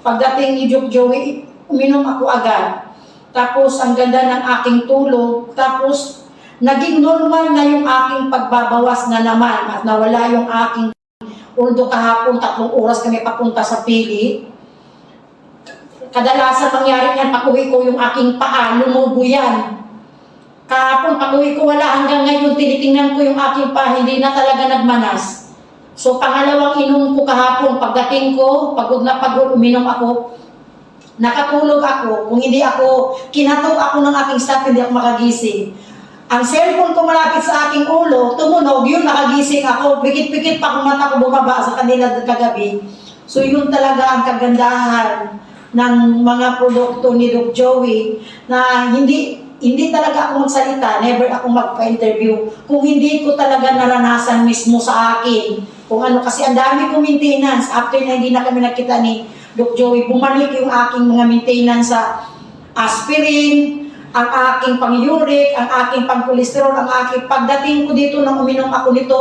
Pagdating ni Doc Joey, uminom ako agad. Tapos ang ganda ng aking tulog. Tapos naging normal na yung aking pagbabawas na naman at nawala yung aking although kahapon 3 oras kami papunta sa pili. Kadalasan mangyari yan, pag-uwi ko yung aking paa, lumubo yan. Kahapon, pag-uwi ko wala, hanggang ngayon tinitingnan ko yung aking paa, hindi na talaga nagmanas. So pangalawang inom ko kahapon, pagdating ko, pagod na pagod, uminom ako, nakatulog ako. Kung hindi ako, kinatok ako ng aking staff, hindi ako makagising. Ang cellphone ko malapit sa aking ulo, tumunog, yun nakagising ako, pikit-pikit pa kung mata ko bumaba sa kanila kagabi. So yun talaga ang kagandahan ng mga produkto ni Doc Joey na hindi talaga ako magsalita, never ako magpa-interview kung hindi ko talaga naranasan mismo sa akin. Kung ano, kasi ang dami kong maintenance. After na hindi na kami nakita ni Doc Joey, bumalik yung aking mga maintenance sa aspirin, ang aking pang-uric, ang aking pang-cholesterol, ang aking pagdating ko dito nang uminom ako nito,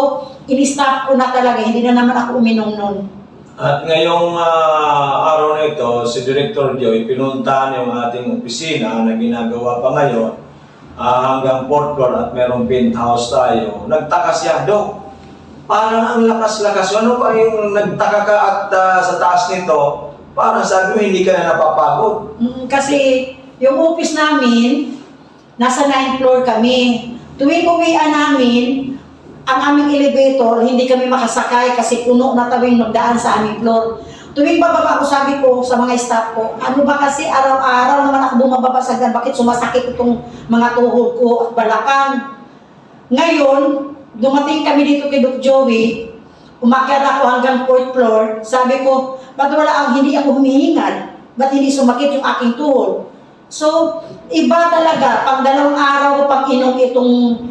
in-stop ko na talaga, hindi na naman ako uminom nun. At ngayong araw na ito, si Director Joy, pinuntahan yung ating opisina na ginagawa pa ngayon hanggang 4th floor at merong penthouse tayo. Nagtaka siya, Dok, parang ang lakas-lakas. Ano pa yung nagtaka ka at sa taas nito, parang sabi mo hindi ka na napapagod? Kasi yung office namin, nasa 9th floor kami. Tuwing uwian namin, ang aming elevator, hindi kami makasakay kasi puno na tawing magdaan sa aming floor. Tuwing bababa ko, sabi ko sa mga staff ko, ano ba kasi araw-araw naman ako bumababa sa gan, bakit sumasakit itong mga tuhod ko at balakang? Ngayon, dumating kami dito kay Doc Joey, umakyat ako hanggang 4th floor, sabi ko, ba't wala hindi ako humihingal? Ba't hindi sumakit yung aking tuhod? So, iba talaga, pang 2 araw ko pang inom itong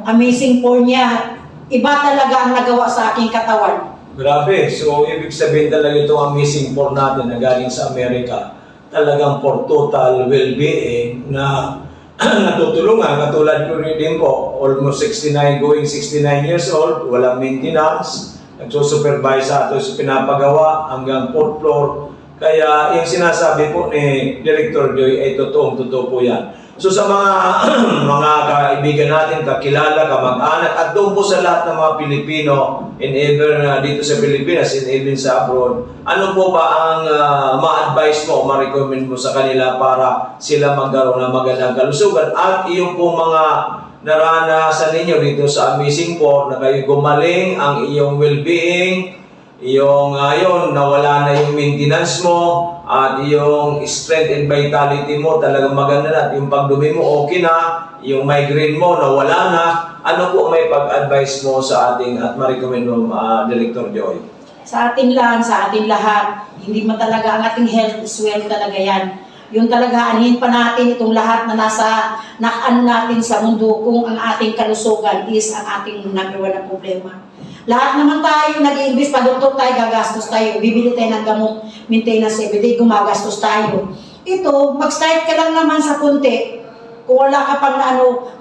amazing for niya. Iba talaga ang nagawa sa aking katawan. Grabe. So, ibig sabihin talaga itong amazing for natin na galing sa Amerika, talagang for total well-being na natutulungan. Katulad ko rin din po, almost 69, going 69 years old, walang maintenance, nagsusupervise sa ato sa pinapagawa hanggang 4th floor. Kaya yung sinasabi po ni Director Joy ay totoo po yan. So sa mga kaibigan natin, kakilala, kamag-anak, at doon po sa lahat ng mga Pilipino and even dito sa Pilipinas and even sa abroad, ano po ba ang ma-advise mo o ma-recommend mo sa kanila para sila magkaroon ng magandang kalusugan? At yung po mga naranasan ninyo dito sa Amazing 4 na kayo gumaling ang iyong well-being, yung ngayon nawala na yung maintenance mo at yung strength and vitality mo talagang maganda na at yung pagdumi mo okay na, yung migraine mo nawala na, ano po may pag-advise mo sa ating at ma-recommend mo Director Joy? Sa atin lang, sa atin lahat, hindi man talaga ang ating health is wealth talaga yan. Yung talaga, anihin pa natin itong lahat na nasa nakaan natin sa mundo kung ang ating kalusugan is ang ating number 1 na problema. Lahat naman tayo nag-i-invest, pa-doktor tayo, gagastos tayo, bibili tayo ng gamot, maintenance everyday, gumagastos tayo. Ito, mag-start ka lang naman sa kunti. Kung wala ka pang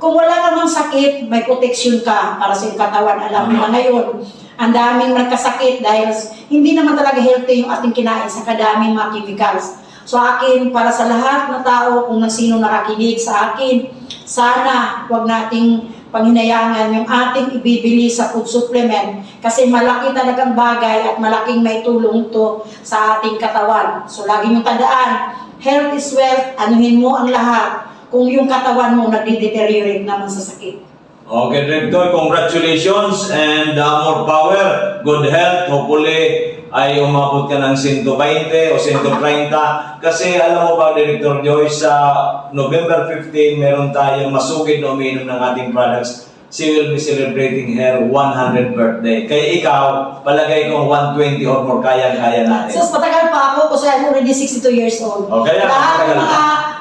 kung wala namang sakit, may protection ka para sa iyong katawan. Alam mo na ngayon, ang daming nagkasakit dahil hindi naman talaga healthy yung ating kinain sa kadaming mga chemicals. So akin, para sa lahat na tao, kung sino nakakinig sa akin, sana wag nating panghinayangan yung ating ibibili sa food supplement kasi malaki talagang bagay at malaking may tulong to sa ating katawan. So lagi nyo tandaan, health is wealth, anuhin mo ang lahat kung yung katawan mo nagde-deteriorate naman sa sakit. Okay, Director, congratulations and more power, good health, hopefully ay umabot ka ng 120 o 130 kasi alam mo ba Director Joy, sa November 15 meron tayong masugid na umiinom ng ating products. She will be celebrating her 100th birthday. Kaya ikaw, palagay kong 120 or more kaya-kaya natin. So patagal pa ako kasi I'm already 62 years old. Okay, lahat ng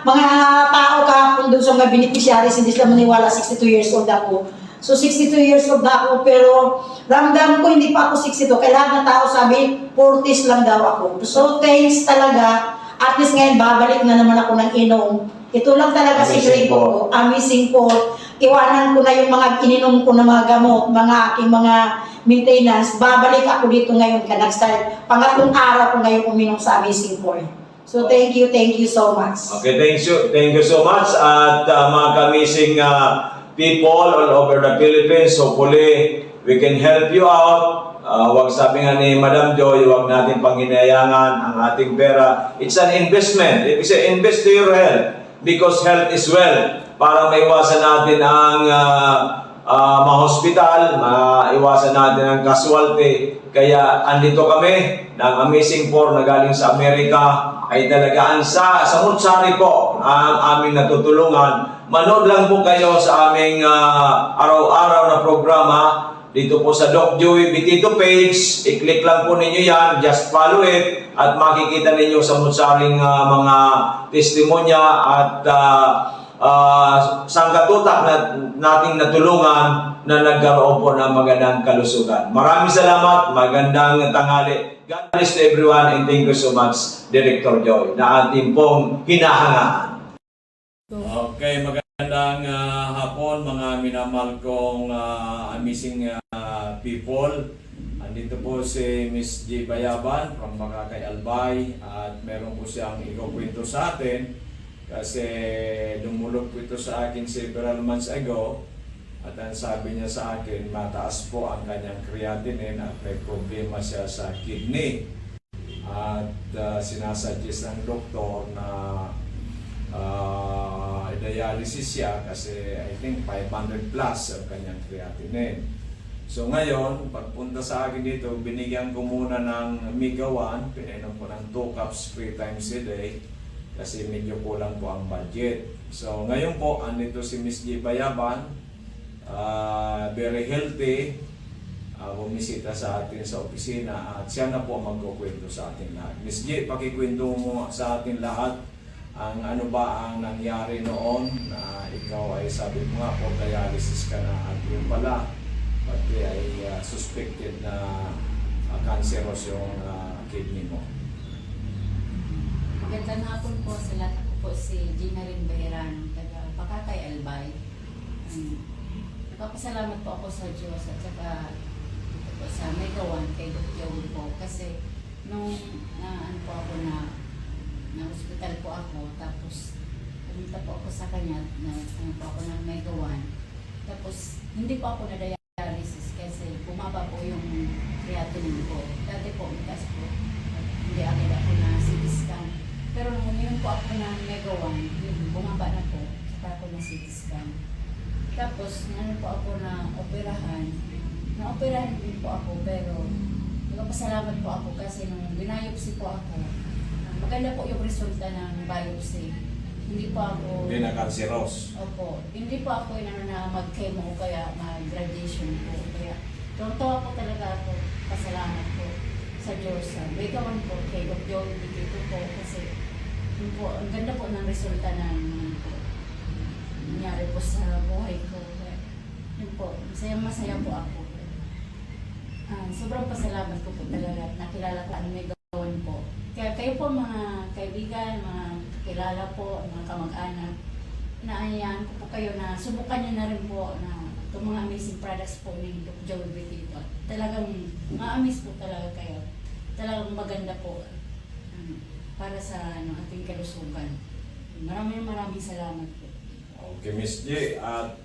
mga tao kahapon doon sa mga beneficiaries hindi sila maniwala 62 years old ako. So 62 years old na ako, pero ramdam ko hindi pa ako 62. Kaya lahat ng tao sabi, 40s lang daw ako. So thanks talaga. At least ngayon, babalik na naman ako ng inom. Ito lang talaga secret ko. Amazing po. Iwanan ko na yung mga ininom ko na mga gamot, mga aking mga maintenance, babalik ako dito ngayon ka nag-start. Pangatlong araw ko ngayon uminom sa Amazing Point. So thank you so much. Okay, thank you so much. At mga kamising people all over the Philippines, hopefully we can help you out. Wag sabi nga ni Madam Joy, wag natin panghinayangan ang ating pera. It's an investment. If say invest to your health, because health is wealth. Para maiwasan natin ang ma-hospital, maiwasan natin ang casualty. Kaya andito kami ng Amazing Four na galing sa Amerika ay talagaan sa Mutsari po ang aming natutulungan. Manood lang po kayo sa aming araw-araw na programa dito po sa Doc Joey Bitito page. I-click lang po ninyo yan, just follow it at makikita ninyo sa Mutsaring mga testimonya at sangkatutak na nating natulungan na nagkaroon po ng magandang kalusugan. Maraming salamat, magandang tanghali. God bless to everyone and thank you so much, Director Joy, na ating pong hinahangaan. Okay, magandang hapon mga minamahal kong amazing people. Andito po si Miss J. Bayaban from Makakay Albay at meron po siyang ikukwento sa atin kasi dumulog po ito sa akin several months ago at ang sabi niya sa akin mataas po ang kanyang creatinine at may problema siya sa kidney at sinasuggest ng doktor na dialysis siya kasi I think 500 plus ang kanyang creatinine. So ngayon, pagpunta sa akin dito, binigyan ko muna ng Mega 1, pinainom ko ng 2 cups 3 times a day kasi medyo kulang po ang budget. So ngayon po, andito si Miss J. Bayaban, very healthy, bumisita sa atin sa opisina at siya na po magkukwento sa atin lahat. Miss J, pakikwento mo sa atin lahat ang ano ba ang nangyari noon na ikaw ay sabi mo nga po dialysis ka na at yung pala pati ay suspected na cancerous yung kidney mo. Magandang hapon po sa lahat. Ako po si Gina Rin Beherano, taga Pakakay Albay. Nagpapasalamat po ako sa Diyos at saka dito po sa Mega 1 kay Dr. Joey po kasi nung ano po ako na hospital po ako tapos pumunta po ako sa kanya na ano po ako ng Mega 1 tapos hindi po ako na dialysis kasi bumaba po yung creatinine ko. Dati po mataas po at hindi agad ako na CT scan. Pero nung uminom po ako ng Mega 1, yun, bumaba na po saka ako na CT scan. Tapos ano po ako na operahan. Na-operahan din po ako pero nagpasalamat po ako kasi nung binayopsi po ako, maganda po yung resulta ng biopsy. Hindi po ako... Hindi na cancerous. Opo. Hindi po ako yung na mag-chemo o kaya mag-radiation po. Kaya tuwa po talaga ako. Pasalamat po sa Diyos. Mega 1 po kay Dr. Joey dito po kasi yun po, ang ganda po ng resulta ng nangyari po sa buhay ko. Kaya, yun po, masaya po ako. Sobrang pasalamat ko po talaga. Nakilala ko ang Mega 1 po. Kaya kayo po mga kaibigan, mga kilala po, mga kamag-anak, inaanyayahan ko po kayo na subukan nyo na rin po na itong mga amazing products po ni Dr. Joey Bitito. Talagang ma-amaze po talaga kayo. Talagang maganda po para sa ating kalusugan. Maraming salamat po. Okay, Miss J. At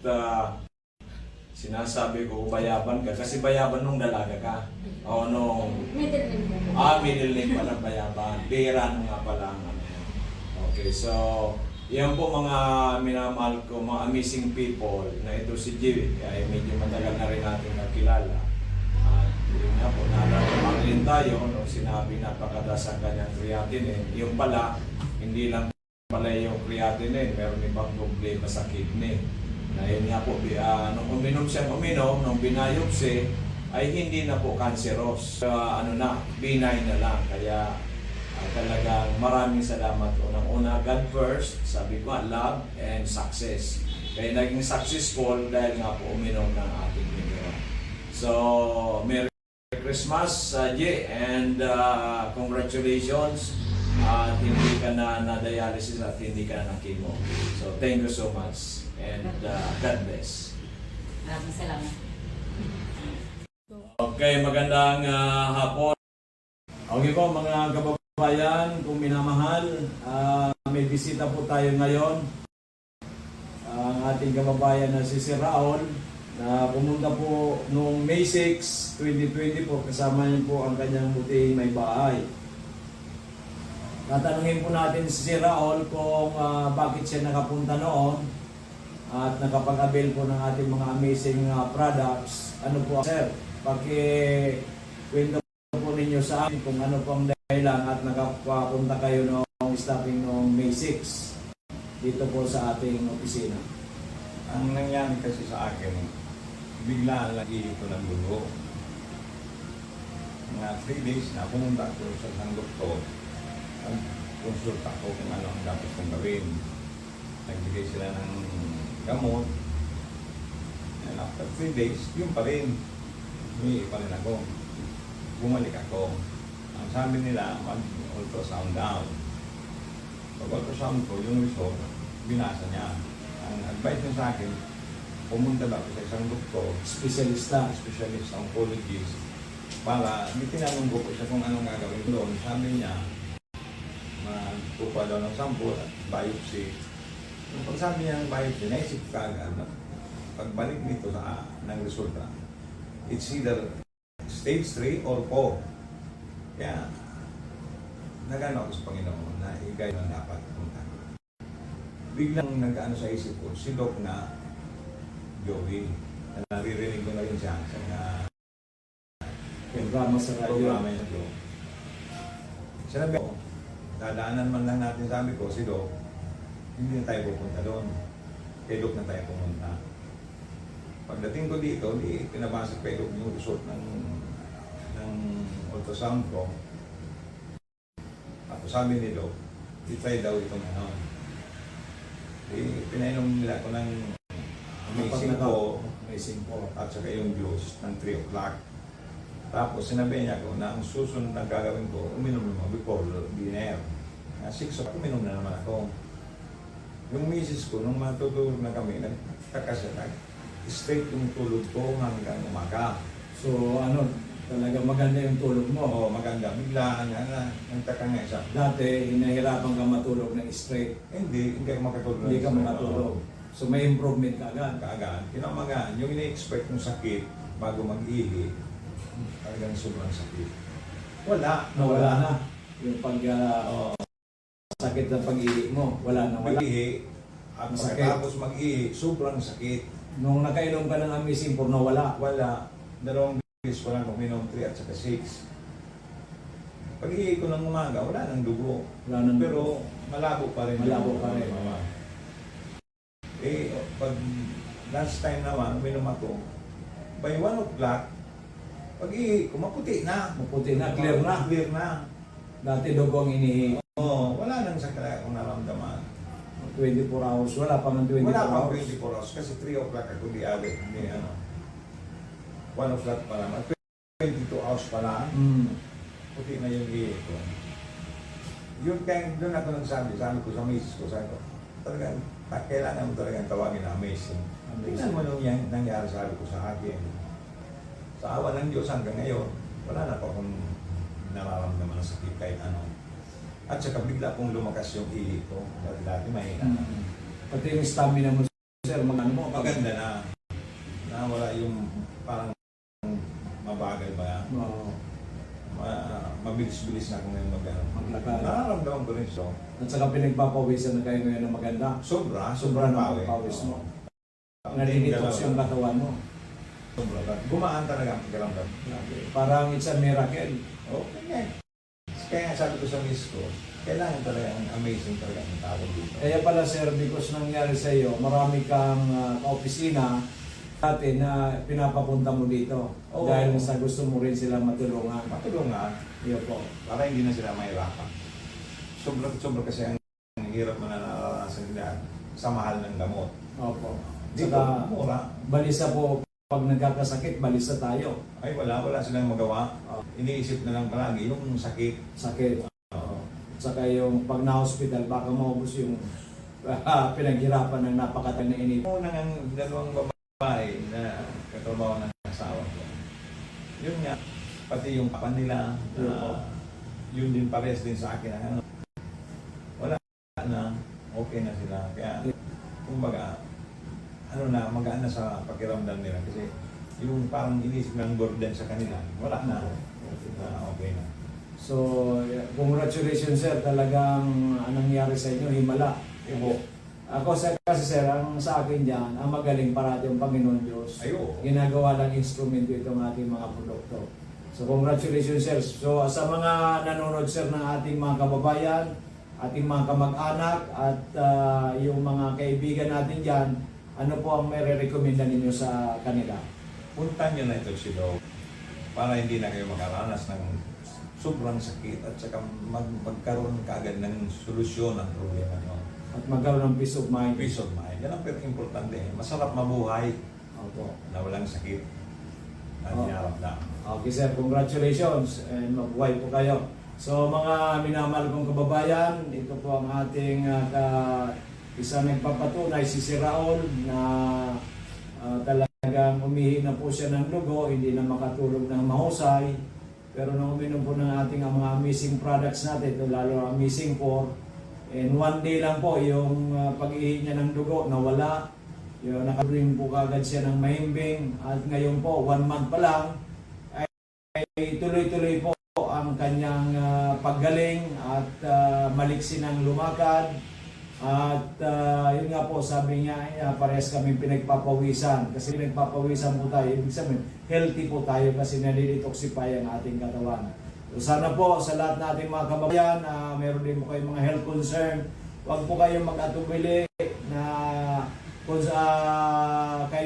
sinasabi ko, bayaban ka. Kasi bayaban nung dalaga ka. O nung... Middle name po. Middle name pala bayaban. Beherano nga pala ang ano. Okay, so... Yan po mga minamahal ko, mga amazing people na ito si J. Ay medyo matagal na rin natin nakilala. At yun nga po, naalala rin tayo nung sinabi napakataas ang kanyang creatinine. Yung pala, hindi lang pala yung creatinine, meron ibang problema sa kidney. Na yun nga po, nung uminom siyang nung binayopsi, ay hindi na po cancerous. Benign na lang. Kaya talagang maraming salamat. Unang-una, God first, sabi ko, love and success. Kaya naging successful dahil nga po uminom ng ating Mega 1. So, Merry Christmas, J, and congratulations. At hindi ka na dialysis at hindi ka na chemo. So, thank you so much. And God bless. Maraming salamat. Okay. Okay, magandang hapon. Okay po mga kababayan, kung minamahal, may bisita po tayo ngayon. Ang ating kababayan na si Sir Raul, na pumunta po noong May 6, 2024, kasama niyo po ang kanyang buting may bahay. Tatanungin po natin si Sir Raul kung bakit siya nakapunta noon at nakapag-avail po ng ating mga amazing products. Ano po, Sir? Paki-kwento po ninyo sa amin kung ano po ang dahilan at nakapunta kayo noong stopping noong May 6 dito po sa ating opisina. Ang nangyari kasi sa akin, bigla lang ito ng dugo. Mga 3 days na pumunta ako sa isang doktor. Consult ako kung ano ang dapat kong gawin. Nagbigay sila ng gamot. And after 3 days, yun pa rin. Humingi pa rin ako. Bumalik ako. Ang sabi nila, mag-ultrasound down. Pag-ultrasound ko, yung result, binasa niya. Ang advice niya sa akin, pumunta daw sa isang doktor, specialist oncologist, para tinanong ko siya kung anong gagawin doon. Sabi niya, magpupa daw ng sample at biopsy. Yung pagsabi niya ng biopsy, naisip ka agad na pagbalik nito sa ng resulta, it's either stage 3 or 4. Kaya, nagano ako sa Panginoon na igay na dapat punta. Biglang nag-ano sa isip ko, si Doc na Joey, na naririnig ko na rin siya sa Programa sa radyo. programa niya Doc. Sinabi ko, dadaanan man lang natin, sabi ko, si Doc, hindi na tayo pupunta doon. Kay Doc na tayo pumunta. Pagdating ko dito, pinabasa kay Doc yung result ng ultrasound ko. Tapos sabi ni Doc, i-try daw itong ano. Pinainom nila ko ng amazing po at saka yung juice ng 3 o'clock. Tapos sinabi niya ko na ang susunod na gagawin ko, uminom naman before dinner. 6 o'clock, uminom na naman ako. Yung misis ko, nung matutulog na kami, nagkakasya, straight yung tulog ko hanggang umaga. So ano, talaga maganda yung tulog mo. Oo, maganda. Biglaan nga, nagtaka nga isa. Dati, hinahirapan ka matulog ng straight. Hindi ako makatulog. Hindi ka makatulog. So may improvement ka agad. Kaagad. Kinamagaan, yung ini-expect yung sakit bago mag-ihi, talagang sobrang sakit. Nawala na. Yung sakit ng pag-ihi mo, wala na wala. Mag-ihi, at Masakit. pagkatapos mag-ihi, sobrang sakit. Nung nakainom ka ng amazing for nawala. Wala. 2 beses ko lang uminom 3 at saka 6. Pag-ihi ko ng umaga, wala nang dugo. Wala nang Pero malabo pa rin. Malabo pa rin. Pag last time naman, uminom ako, by 1 o'clock, pag-ihi ko, maputi na. Maputi na, clear na. Clear na. Dati dugo ang inihi. Oo, wala nang sakit akong naramdaman. 24 hours. Wala pa man 24 Wala pang hours. 24 hours kasi 3 o'clock ako di alit. Hindi ano. 1 o'clock pa lang. 22 hours pa lang. Puti na yung ihi ko. Yun kaya doon ako nagsabi. Sabi ko sa misis ko, sabi ko, talagang kailangan mo talagang tawagin na amazing. Tingnan mo nung nangyari sabi ko sa akin. Sa awa ng Diyos hanggang ngayon, wala na po akong nararamdaman ng sakit kahit ano. At saka bigla pong lumakas yung ihi ko. Dati mahina. Pati yung stamina mo, sir, maganda mo. Maganda na. Nawala yung parang mabagal ba. Oo. Mabilis-bilis na ako ngayon Maglakad. Nararamdaman ko rin so. At saka pinagpapawisan na kayo ngayon na maganda. Sobra na ang pawis mo. Nalilitox yung katawan mo. Sobra. Gumaan talaga ang pakiramdam. Parang it's a miracle. Okay. Kaya sabi ko sa miss ko, kailangan talaga ang amazing talaga ang tawag dito. Kaya pala, sir, because nangyari sa iyo, marami kang opisina dati na pinapapunta mo dito. Oo. Dahil sa gusto mo rin sila matulungan. Matulungan, Iyo po. para hindi na sila mahirapan. Sobra kasi ang hirap na naranasan nila sa mahal ng gamot. Opo. Dito, Saka, mura. balisa po, pag nagkakasakit, balisa tayo. Ay wala silang magawa. Iniisip na lang palagi yung sakit. Sakit. Saka yung pag na-hospital, baka maubos yung pinaghirapan ng napakatag na inip. Una ng 2 babae na katrabaho ng asawa ko. yun nga, pati yung kapan nila, yun din pares din sa akin. Ano, wala na, okay na sila. Kaya, kumbaga, ano na, magaan na sa pakiramdam nila. Kasi yung parang inisip ng burden sa kanila, wala na. Okay na. So, congratulations sir, talagang anong nangyari sa inyo, himala. Ibo. Ako kasi sir, ang sa akin dyan, ang magaling parati ang Panginoon Diyos. Ayo. Ginagawa ng instrumento itong ating mga produkto. So congratulations sir. So sa mga nanonood sir ng ating mga kababayan, ating mga kamag-anak at yung mga kaibigan natin dyan, ano po ang may re-recommenda ninyo sa kanila? Punta nyo na ito si Dog para hindi na kayo makaranas ng sobrang sakit at saka magkaroon kaagad ng solusyon ang problema nyo. At magkaroon ng peace of mind. Peace of mind. Yan ang importante. Masarap mabuhay Opo. na walang sakit na Oh. dinaramdam. Okay sir, congratulations and mabuhay po kayo. So mga minamahal kong kababayan, ito po ang ating isa nagpapatunay si Sir Raul na talagang umihi na po siya ng dugo, hindi na makatulog ng mahusay. Pero nung uminom po ng ating mga amazing products natin, ito lalo ang Amazing 4, and one day lang po yung pag-ihi niya ng dugo nawala. Yung nakabring po kagad siya ng mahimbing at ngayon po 1 month pa lang ay tuloy-tuloy po ang kanyang paggaling at maliksi ng lumakad at yun nga po sabi niya parehas kami pinagpapawisan kasi pinagpapawisan po tayo, ibig sabihin healthy po tayo kasi nalidetoxify ang ating katawan. So sana po sa lahat nating mga kababayan meron din po kayong mga health concern, huwag po kayong mag-atubili na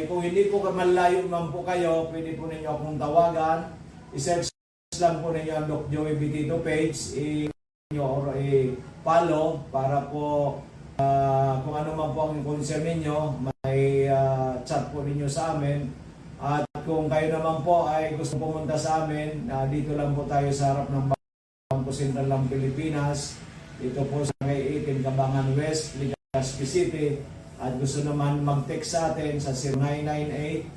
kung hindi po malayo man po kayo, pwede po ninyo akong tawagan. I-search lang po ninyo ang Doc Joey Bitito page, or i-follow para po kung ano man po ang concern ninyo, may chat po ninyo sa amin. At kung kayo naman po ay gusto pumunta sa amin, dito lang po tayo sa harap ng Bangko Sentral ng Pilipinas. Dito po sa May 18 Cabangan West, Legazpi City. At gusto naman mag-text sa atin sa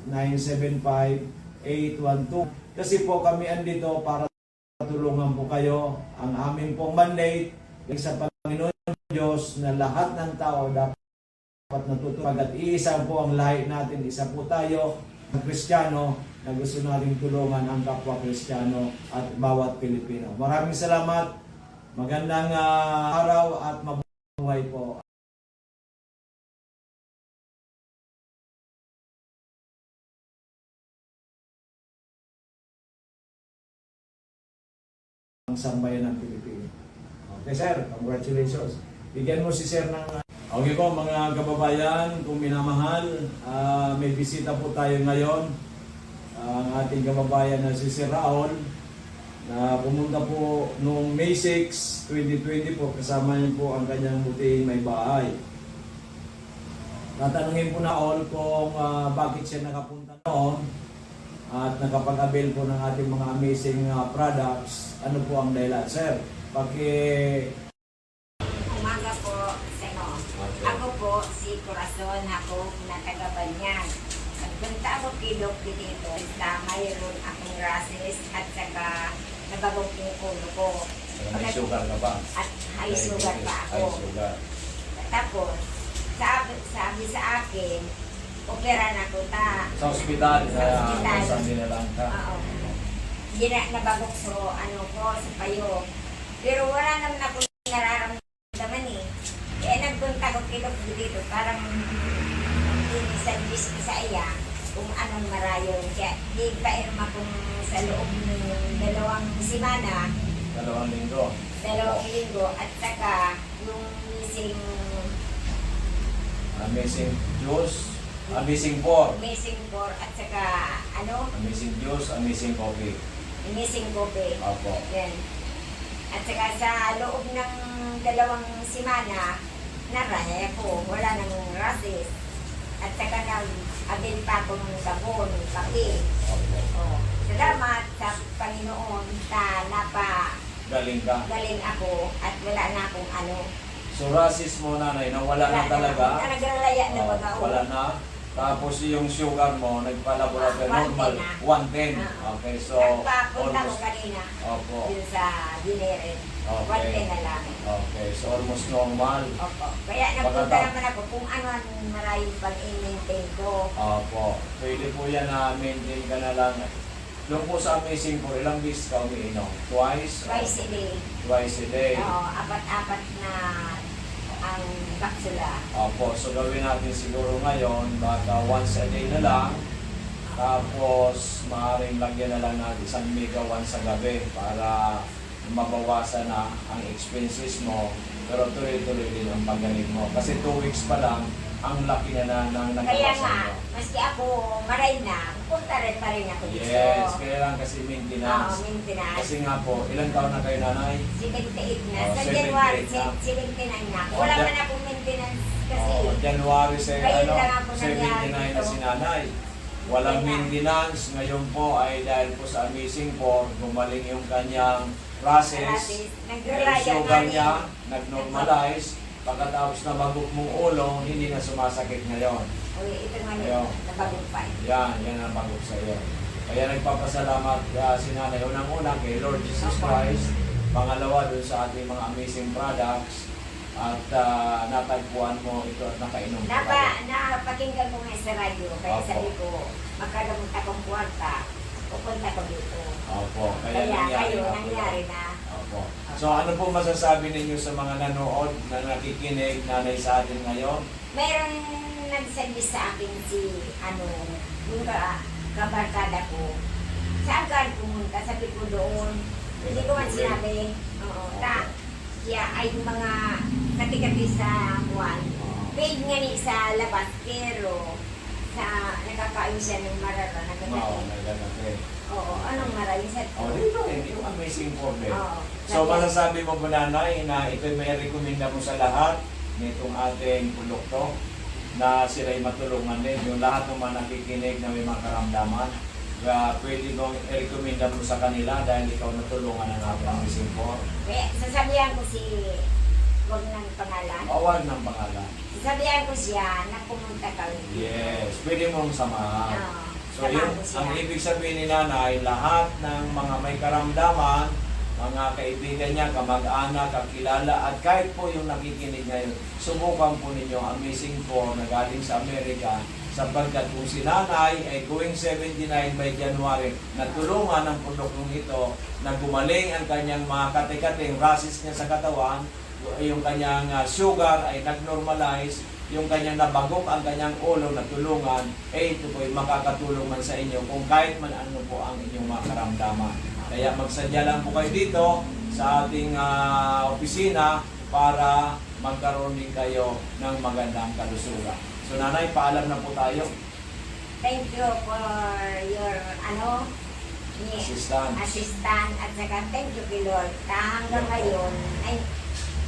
0998-975-812. Kasi po kami andito para tulungan po kayo. Ang aming pong mandate sa Panginoon Diyos na lahat ng tao dapat natutupag at iisa po ang lahi natin. Isa po tayo ng Kristiyano na gusto nating tulungan ang kapwa Kristiyano at bawat Pilipino. Maraming salamat. Magandang araw at mabuhay po. Ang sambayan ng Pilipino. Okay sir, congratulations. Bigyan mo si sir ng... Okay po mga kababayan, kung minamahal, may bisita po tayo ngayon. Ang ating kababayan na si Sir Raul, na pumunta po noong May 6, 2020 po, kasama niyo po ang kanyang butihing may bahay. Tatanungin po na all kung bakit siya nakapunta noon at nakapag-avail po ng ating mga amazing products. Ano po ang dahilan? Sir, Umaga po, Seno. Ako po, si Corazon, ako na taga-Banyan. Nagpunta ako kay Doc dito na mayroon akong rashes at saka nabagong yung ulo ko. May sugar ka ba? At high sugar pa ako. High sugar. Tapos, sabi sa akin, opera na ko ta. sa ospital, ospital. sabi na lang ka. Oo. Nabagok so, sa payo. Pero wala naman ako nararamdaman eh. Kaya nagpunta ko kay Doc dito, parang inisabis ko sa iya kung anong marayon. Kaya di pa irma kung sa loob ng 2 semana, 2 linggo. 2 linggo, at saka yung missing Amazing juice, amazing pork, missing for, at saka amazing juice, amazing coffee. missing kobe. Opo. Yan. At saka sa loob ng 2 semana, naraya ko, wala nang rashes. At saka nag-avail pa ako ng sabon, kape. Opo. Oh, salamat sa Panginoon na Galing ka. galing ako at wala na akong So rasis mo nanay, nawala na talaga. Nagralaya na Oh, baga. wala na. Tapos yung sugar mo, nagpa-laboratory normal, 110. Okay, so Nagpapunta ko almost, kanina. opo, Yun sa dineren. Okay. 110 na lang. okay, so almost normal. Opo. Kaya nagpunta Pagkata- naman ako kung ano ang maraming pag-i-maintain ko. Opo, pwede po yan na maintain ka na lang. Doon po sa Amazing for ilang beses ka umiinom? Twice? Twice a day. Twice a day. Oo, apat-apat na ang kapsula. Opo, so gawin natin siguro ngayon, baka once a day na lang. Tapos, maaaring lagyan na lang natin isang mega once sa gabi para mabawasan na ang expenses mo. Pero tuloy-tuloy din ang paggaling mo. Kasi 2 weeks pa lang, ang laki na Kaya nagawasan nga, mo. maski ako maray na, punta rin pa rin ako dito. Yes, kaya lang kasi Oo, maintenance. maintenance. Kasi nga po, ilang taon na kayo nanay? 78 na. Oh, Sa 78 January, na. 79 na. Oh, Wala Jan- man akong maintenance kasi. Oh, January sa Ngayon lang ako 79 na nangyari si nanay. Walang Kaya- maintenance. Ngayon po ay dahil po sa Amazing 4, gumaling yung kanyang process. Maraming Yung nag-rely sugar ako niya, nag-normalize. Pagkatapos na magok mong ulo, hindi na sumasakit ngayon. Uy, ito nga Ayaw. nabagumpay. Yan ang bagok sa iyo. Kaya nagpapasalamat si nanay. Unang-una kay Lord Jesus Christ. Pangalawa dun sa ating mga amazing products. At natagpuan mo ito at nakainom ka tayo. Napakinggan ko nga sa radyo, kaya Opo. sabi ko, magkagamot akong kwarta, pupunta ko dito. Opo, Kaya nangyari kayo, na po nangyari yan. na. Opo. So ano po masasabi ninyo sa mga nanood na nakikinig nanay sa atin ngayon? Meron nag-send sa akin si, yung kabarkada ko. Saan ka pumunta? Sabi ko doon. Hindi ko man sinabi. Oo. Siya ay mga kati-kati sa buwan. Paid nga ni sa labas, pero nakakain siya ng marara. Oo, Nagkakain. nagkakape. Oo, anong marara? Yung sa Oh, dito yung amazing problem. Oo. So masasabi mo ba nanay na ito may rekomenda mo sa lahat nitong ating produkto na sila'y matulungan din yung lahat ng mga nakikinig na may mga karamdaman. Pwede mong i-recommenda mo sa kanila dahil ikaw natulungan ng ating amazing for. Kaya sasabihan ko si, huwag ng pangalan. Awag ng pangalan. Sasabihan ko siya na pumunta ka ulit. Yes, pwede mong samahan. Oo. So yun, ang ibig sabihin ni nanay, lahat ng mga may karamdaman, mga kaibigan niya, kamag-anak, kakilala, at kahit po yung nakikinig ngayon, subukan po ninyo ang Amazing 4 na galing sa Amerika, sapagkat kung si nanay ay going 79 by January, natulungan ng produktong ito, na gumaling ang kanyang mga kate-kating rashes niya sa katawan, yung kanyang sugar ay nag-normalize, yung kanyang nabagok ang kanyang ulo na tulungan, ito po ay makakatulong man sa inyo kung kahit man ano po ang inyong mga karamdaman. Kaya magsadya lang po kayo dito sa ating opisina para magkaroon din kayo ng magandang kalusugan. So nanay, paalam na po tayo. Thank you for your, assistant at saka thank you kay Lord. Hanggang ngayon, ay,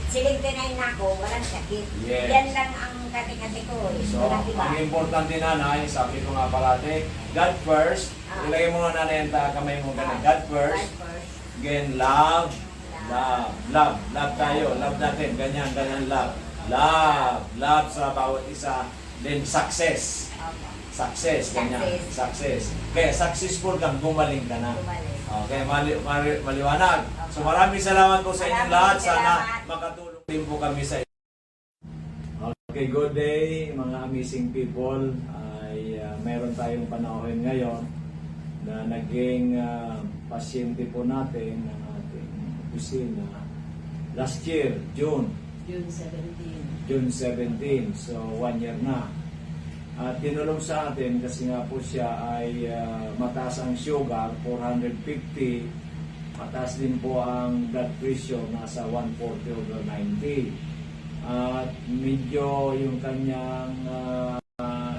79 na ako, walang sakit. Yes. Yan lang ang kati-kati ko. So, Walang iba. ang importante nanay, sabi ko nga parati, God first. Ilagay mo nga nanay ang kamay mo ganun. God first. God first. Again, love. Love tayo. Love natin. Ganyan, love. Love sa bawat isa. Then, success. Opo. Success, ganyan. Success. Kaya successful kang gumaling ka na. Bumalik. Okay, maliwanag. So maraming salamat po sa inyong lahat. Maraming Sana salamat. makatulong din po kami sa inyo. Okay, good day mga amazing people. Ay meron tayong panahon ngayon na naging pasyente po natin ng ating opisina last year, June 17. So 1 year na. At tinulong sa atin kasi nga po siya ay mataas ang sugar, 450. Mataas din po ang blood pressure, nasa 140/90. At medyo yung kanyang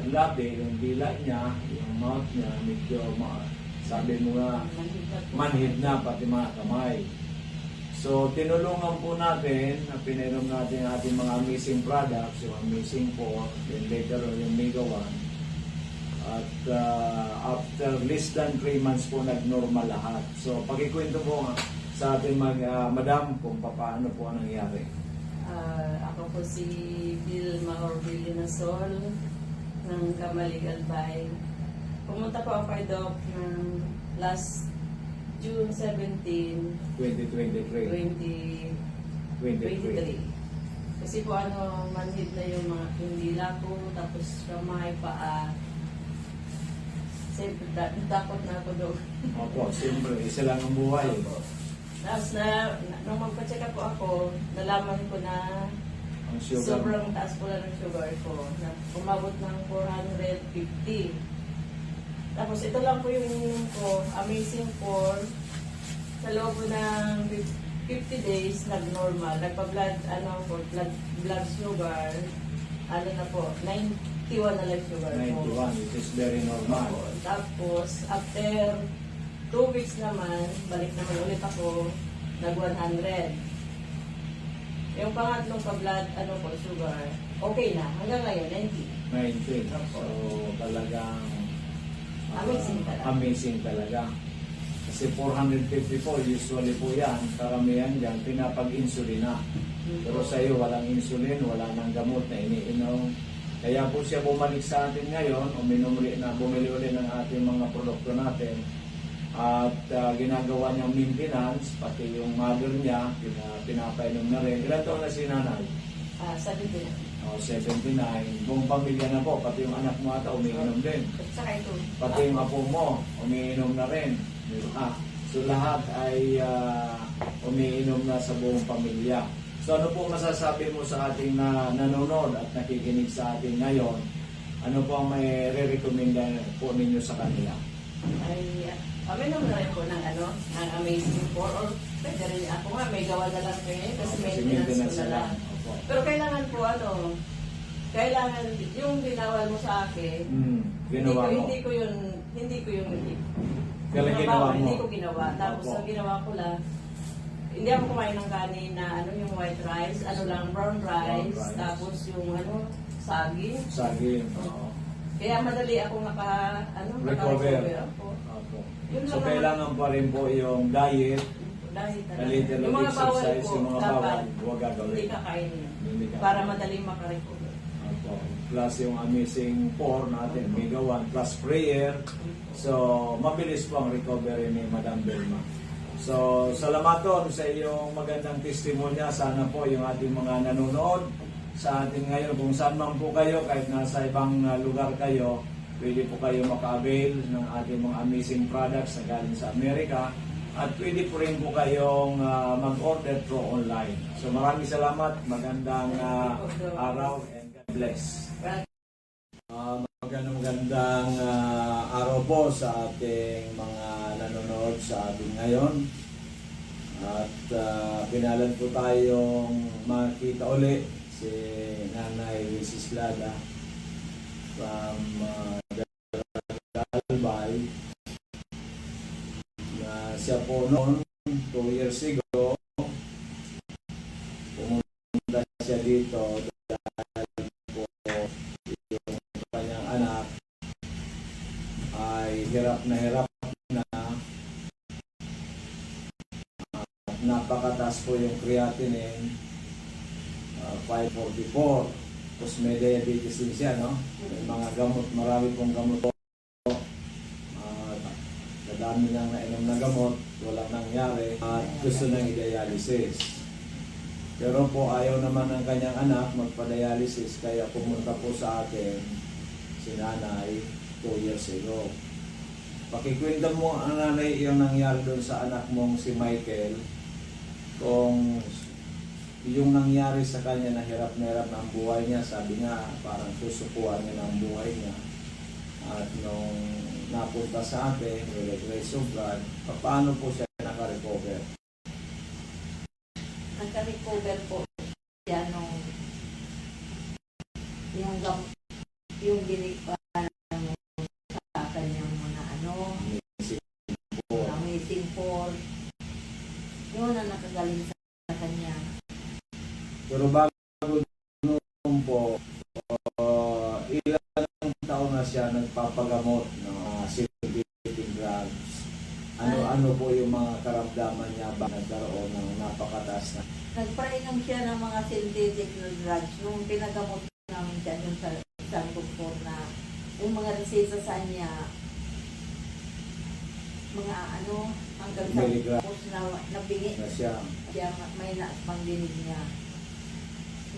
labi, yung dila niya, yung mouth niya, medyo sabi mo nga, manhid na pati mga kamay. So, tinulungan po natin, pinainom natin ang ating mga amazing products, yung Amazing 4, then later on yung Mega 1. At after less than 3 months po, nag-normal lahat. So, pakikwento po sa ating madam kung paano po ang nangyari. Ako po si Vilma Orbilio Nasol. ng Kamalig Albay. Pumunta po ako kay Doc ng last June 17, 2023. 2023. Kasi po manhid na yung mga kandila ko, tapos kamay, paa. Siyempre, takot na ako doon. Opo, siyempre, isa lang ang buhay. Tapos nung magpa-check up po ako, nalaman ko na Ang sugar. sobrang taas po na ng sugar ko. Na umabot ng 450. Tapos ito lang po yung ininom ko, Amazing 4. Sa loob po ng 50 days, nag-normal. Nagpa-blood, blood sugar, na po, 91 na lang sugar ko. 91, which is very normal. Tapos, after 2 weeks naman, balik naman ulit ako, nag-100. Yung pangatlong pa-blood, sugar, okay na. Hanggang ngayon, 90. 19. So, talagang Amazing talaga. Amazing talaga. Kasi 454, usually po yan, karamihan dyan, pinapag-insulin na. Pero sa iyo, walang insulin, wala nang gamot na iniinom. Kaya po siya bumalik sa atin ngayon, bumili ulit ng ating mga produkto natin. At ginagawa niyang maintenance, pati yung mother niya, pinapainom na rin. Ilan taon na si nanay? 70 na. 79. Buong pamilya na po, pati yung anak mo ata umiinom din. Saka ito. Pati yung apo mo, umiinom na rin. So lahat ay umiinom na sa buong pamilya. So ano po masasabi mo sa ating nanonood at nakikinig sa atin ngayon? Ano po ang may re-recommenda po ninyo sa kanila? Ay, kami naman na rin po ng ng Amazing 4 or pwede rin ako nga, may gawa na lang kayo kasi maintenance ko na lang. Opo. Pero kailangan po kailangan yung binawa mo sa akin, Ginawa mo. hindi ko yung Kailan ginawa mo? Hindi ko ginawa. Tapos Opo. ang ginawa ko lang, hindi ako kumain ng kanin na yung white rice, brown rice, rice. tapos yung saging. Saging. Oo. Kaya madali ako Recover. ako. Opo. Yun So lang kailangan pa rin po yung diet, Dahil a little yung of mga bawal exercise, ko, yung mga dapat bawal, huwag gagawin. hindi kakainin. Hindi ka- Para madaling makarecover. Opo. Plus yung Amazing 4 natin, Mega 1 plus prayer. So, mabilis po ang recovery ni Madam Belma. So, salamaton sa iyong magandang testimonya. Sana po yung ating mga nanonood sa atin ngayon, kung saan man po kayo, kahit nasa ibang lugar kayo, pwede po kayo maka-avail ng ating mga amazing products na galing sa Amerika. At pwede po rin po kayong mag-order through online. So, maraming salamat. Magandang araw and God bless. Magandang araw po sa ating mga nanonood sa atin ngayon. At pinalan po tayong makita uli si Nanay Mrs. Lada from Albay. Na siya po noon, 2 years ago, pumunta siya dito dahil po yung kanyang anak ay hirap na napakataas po yung creatinine, 544. Tapos may diabetes din siya, no? May mga gamot, marami pong gamot po. Dami niyang nainom na gamot, walang nangyari at gusto nang i-dialysis. Pero po ayaw naman ng kanyang anak magpa-dialysis kaya pumunta po sa akin si nanay 2 years ago. Pakikwento mo ang nanay yung nangyari doon sa anak mong si Michael, kung yung nangyari sa kanya na hirap na ang buhay niya, sabi nga parang susukuan niya ng buhay niya. At nung napunta sa atin, with the grace of God, paano po siya naka-recover? Nagka-recover po siya nung yung binigpa sa kanyang mga Amazing 4. Yun ang nakagaling sa kanya. Pero bago noon po, ilang taon na siya nagpapagamot ng synthetic drugs. Ano po yung mga karamdaman niya ba nagkaroon ng napakataas na? Nagpainom siya ng mga synthetic na drugs nung pinagamot namin siya dun sa isang doktor na yung mga reseta sa niya, mga ano, hanggang sa Miligram. tapos na nabingi Na siya. kaya may naaspang dinig niya.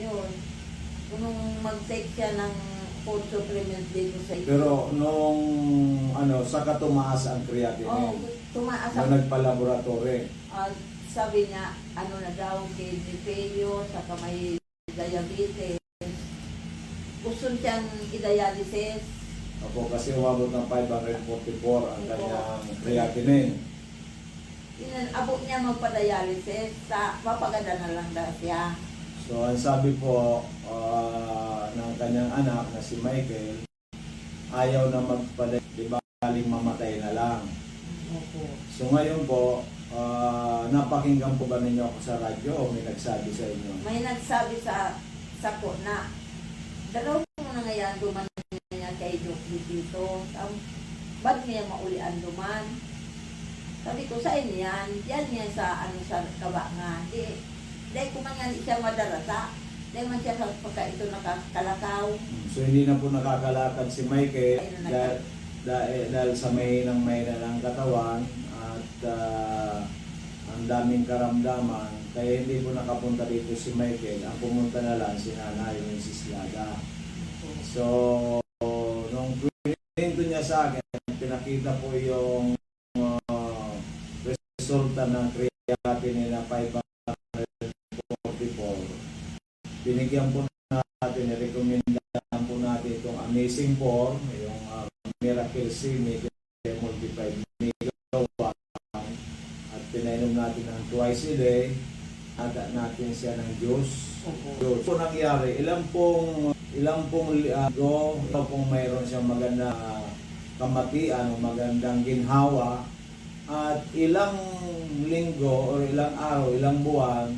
Yun. Nung mag-take siya ng food supplement dito sa Pero nung ano, saka tumaas ang creatinine. oh, tumaas Nung ang nagpa-laboratory. sabi niya, ano na daw, kidney failure, saka may diabetes. Gusto siyang i-dialysis. Ako kasi umabot ng 544 ang kanyang creatinine. Abot niya magpa-dialysis, mapaganda na lang daw siya. So ang sabi po ng kanyang anak na si Michael, ayaw na magpa-dialysis, di ba, baling mamatay na lang. Opo. So ngayon po, napakinggan po ba ninyo ako sa radyo o may nagsabi sa inyo? May nagsabi sa ko na, dalawang mo na ngayon, duman niya kay Doc dito. Ba't niya maulian duman? Sabi ko, sa inyo yan niya sa, sa kabangan. Di kumangan siya madarata. Di man siya pagka ito nakakalakaw. So hindi na po nakakalakad si Michael dahil sa mahinang ng katawan at ang daming karamdaman. Kaya hindi po nakapunta dito si Michael. Ang pumunta na lang si Nanay, yung Mrs. Lada. So, nung kwento niya sa akin, pinakita po yung resulta ng creatinine na 544. Binigyan po natin, recommendation po natin itong Amazing Form, yung Miracle C, multiplied megawatt, at pinainom natin ng twice a day, at natin siya ng juice. So nangyari, ilang pong linggo, mayroon siyang maganda kamatian o magandang ginhawa, at ilang linggo o ilang araw, ilang buwan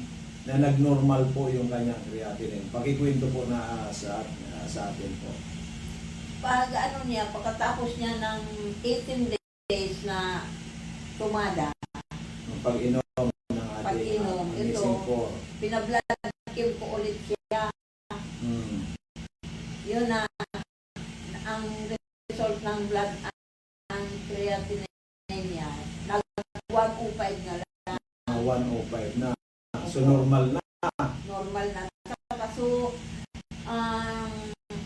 na nagnormal po yung kanyang creatinine. Pakikwento po na sa atin po. Pag ano niya, pagkatapos niya ng 18 days na tumada, Ang pag-inom ng ating Pag-inom, ito. Amazing Form. pinablood kim ko ulit siya. Yun na, ang result ng blood, ang creatinine niya, nag 105 na lang, 105 na. So normal na. normal na. Kaso,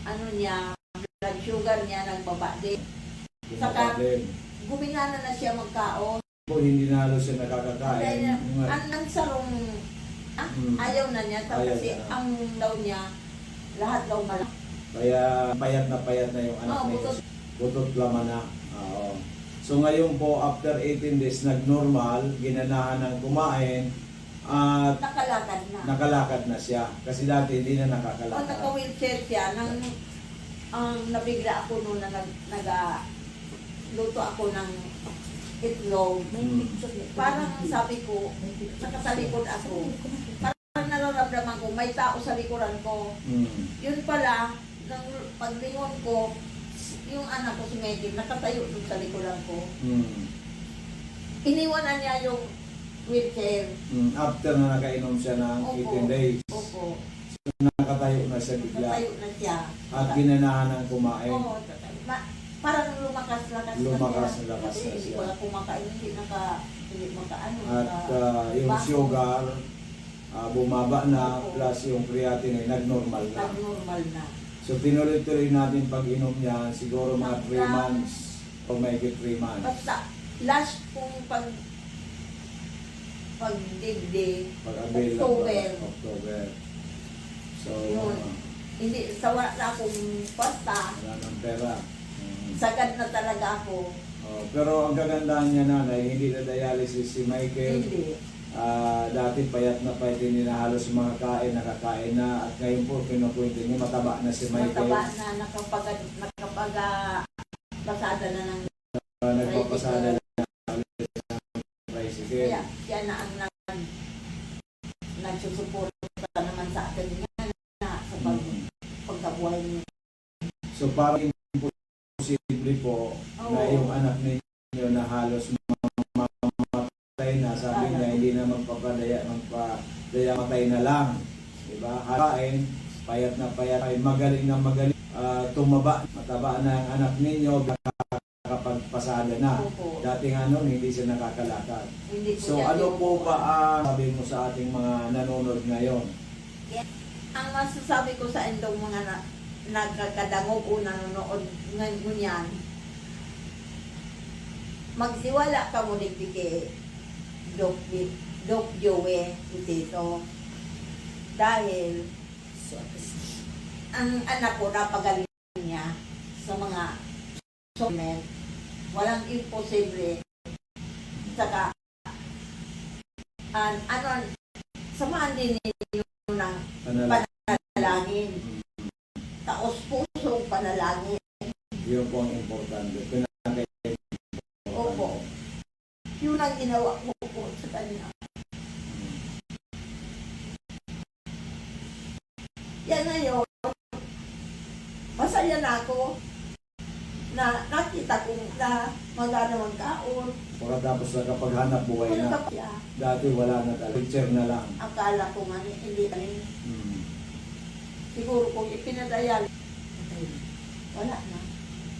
ano niya, blood sugar niya nagbaba din. Saka, Din. gumingana na siya magkaon. Po, hindi na halos siya Dahil nakakakain. ang sarong, ayaw na niya. Ayaw Kasi na. ang daw niya, lahat daw malaki. Kaya payat na yung anak Oo, niya. butot. Butot laman na. Oo. So ngayon po, after 18 days, nag-normal, ginanahan ng kumain, at Nakalakad na. nakalakad na siya. Kasi dati hindi na Pag nakakalakad. naka-wheelchair siya, nabigla ako noon na luto ako ng itlog. Parang sabi ko, nakatalikod ako. Parang nararamdaman ko, may tao sa likuran ko. Yun pala, nang paglingon ko, yung anak ko si Megan, nakatayo dun sa likuran ko. Iniwanan niya yung wheelchair. After na nakainom siya ng Opo. 18 days, Opo, nakatayo na siya bigla. nakatayo na siya. At ginanahan ng kumain. Oo, parang lumakas-lakas Lumakas siya. na lakas Kasi na hindi siya. ko na kumakain, hindi makaano. At yung baho. sugar, bumaba na, Opo. plus yung creatinine, nag-normal na. Normal na. So tinuloy-tuloy natin pag-inom niya, siguro mga 3 months o may 3 months. Basta, last kong pagdigdi, Pag-avail ng October. So, Yun. Hindi, sawa na akong pasta. wala ng pera. Sagad na talaga ako. Pero ang kagandahan niya, nanay, hindi na dialysis si Michael. Hindi. Dati payat na payat, hindi na halos mga kain, nakakain na. At ngayon po, pinukwento niya, mataba na si Michael. Mataba na, basada na ng Nagpapasada na ulit ng tricycle. kaya siya na ang nagsusuporta naman sa akin niya na sa pagkabuhay niya. So parang imposible po na yung anak ninyo na halos mamatay na, sabi niya hindi na magpapadaya, matay na lang. Diba? Kain, payat na payat, ay magaling na magaling. mataba na ang anak ninyo, nakakapagpasada na. Opo. Dating hindi siya nakakalakad. Hindi po So siya ano po tinutukan. ba ang sabi mo sa ating mga nanonood ngayon? Ang masasabi ko sa indong mga nagkakadangog o nanonood ngayon yan, magsiwala ka mo kay Doc Joey Utito. Dahil ang anak ko napagaling niya sa mga supplement, walang imposible. Saka, samahan din ninyo ng panalangin. Taos pusong panalangin. Yun po ang importante. Opo. Yun ang ginawa ko po sa kanya. Yan ngayon, masaya na ako na nakita kong na magana magkaon. Pagkatapos na kapag hanap buhay Wala na, ka pa. dati wala na talaga. Picture na lang. Akala ko nga hindi pa rin. Hmm. Siguro kung ipinadayal, wala na.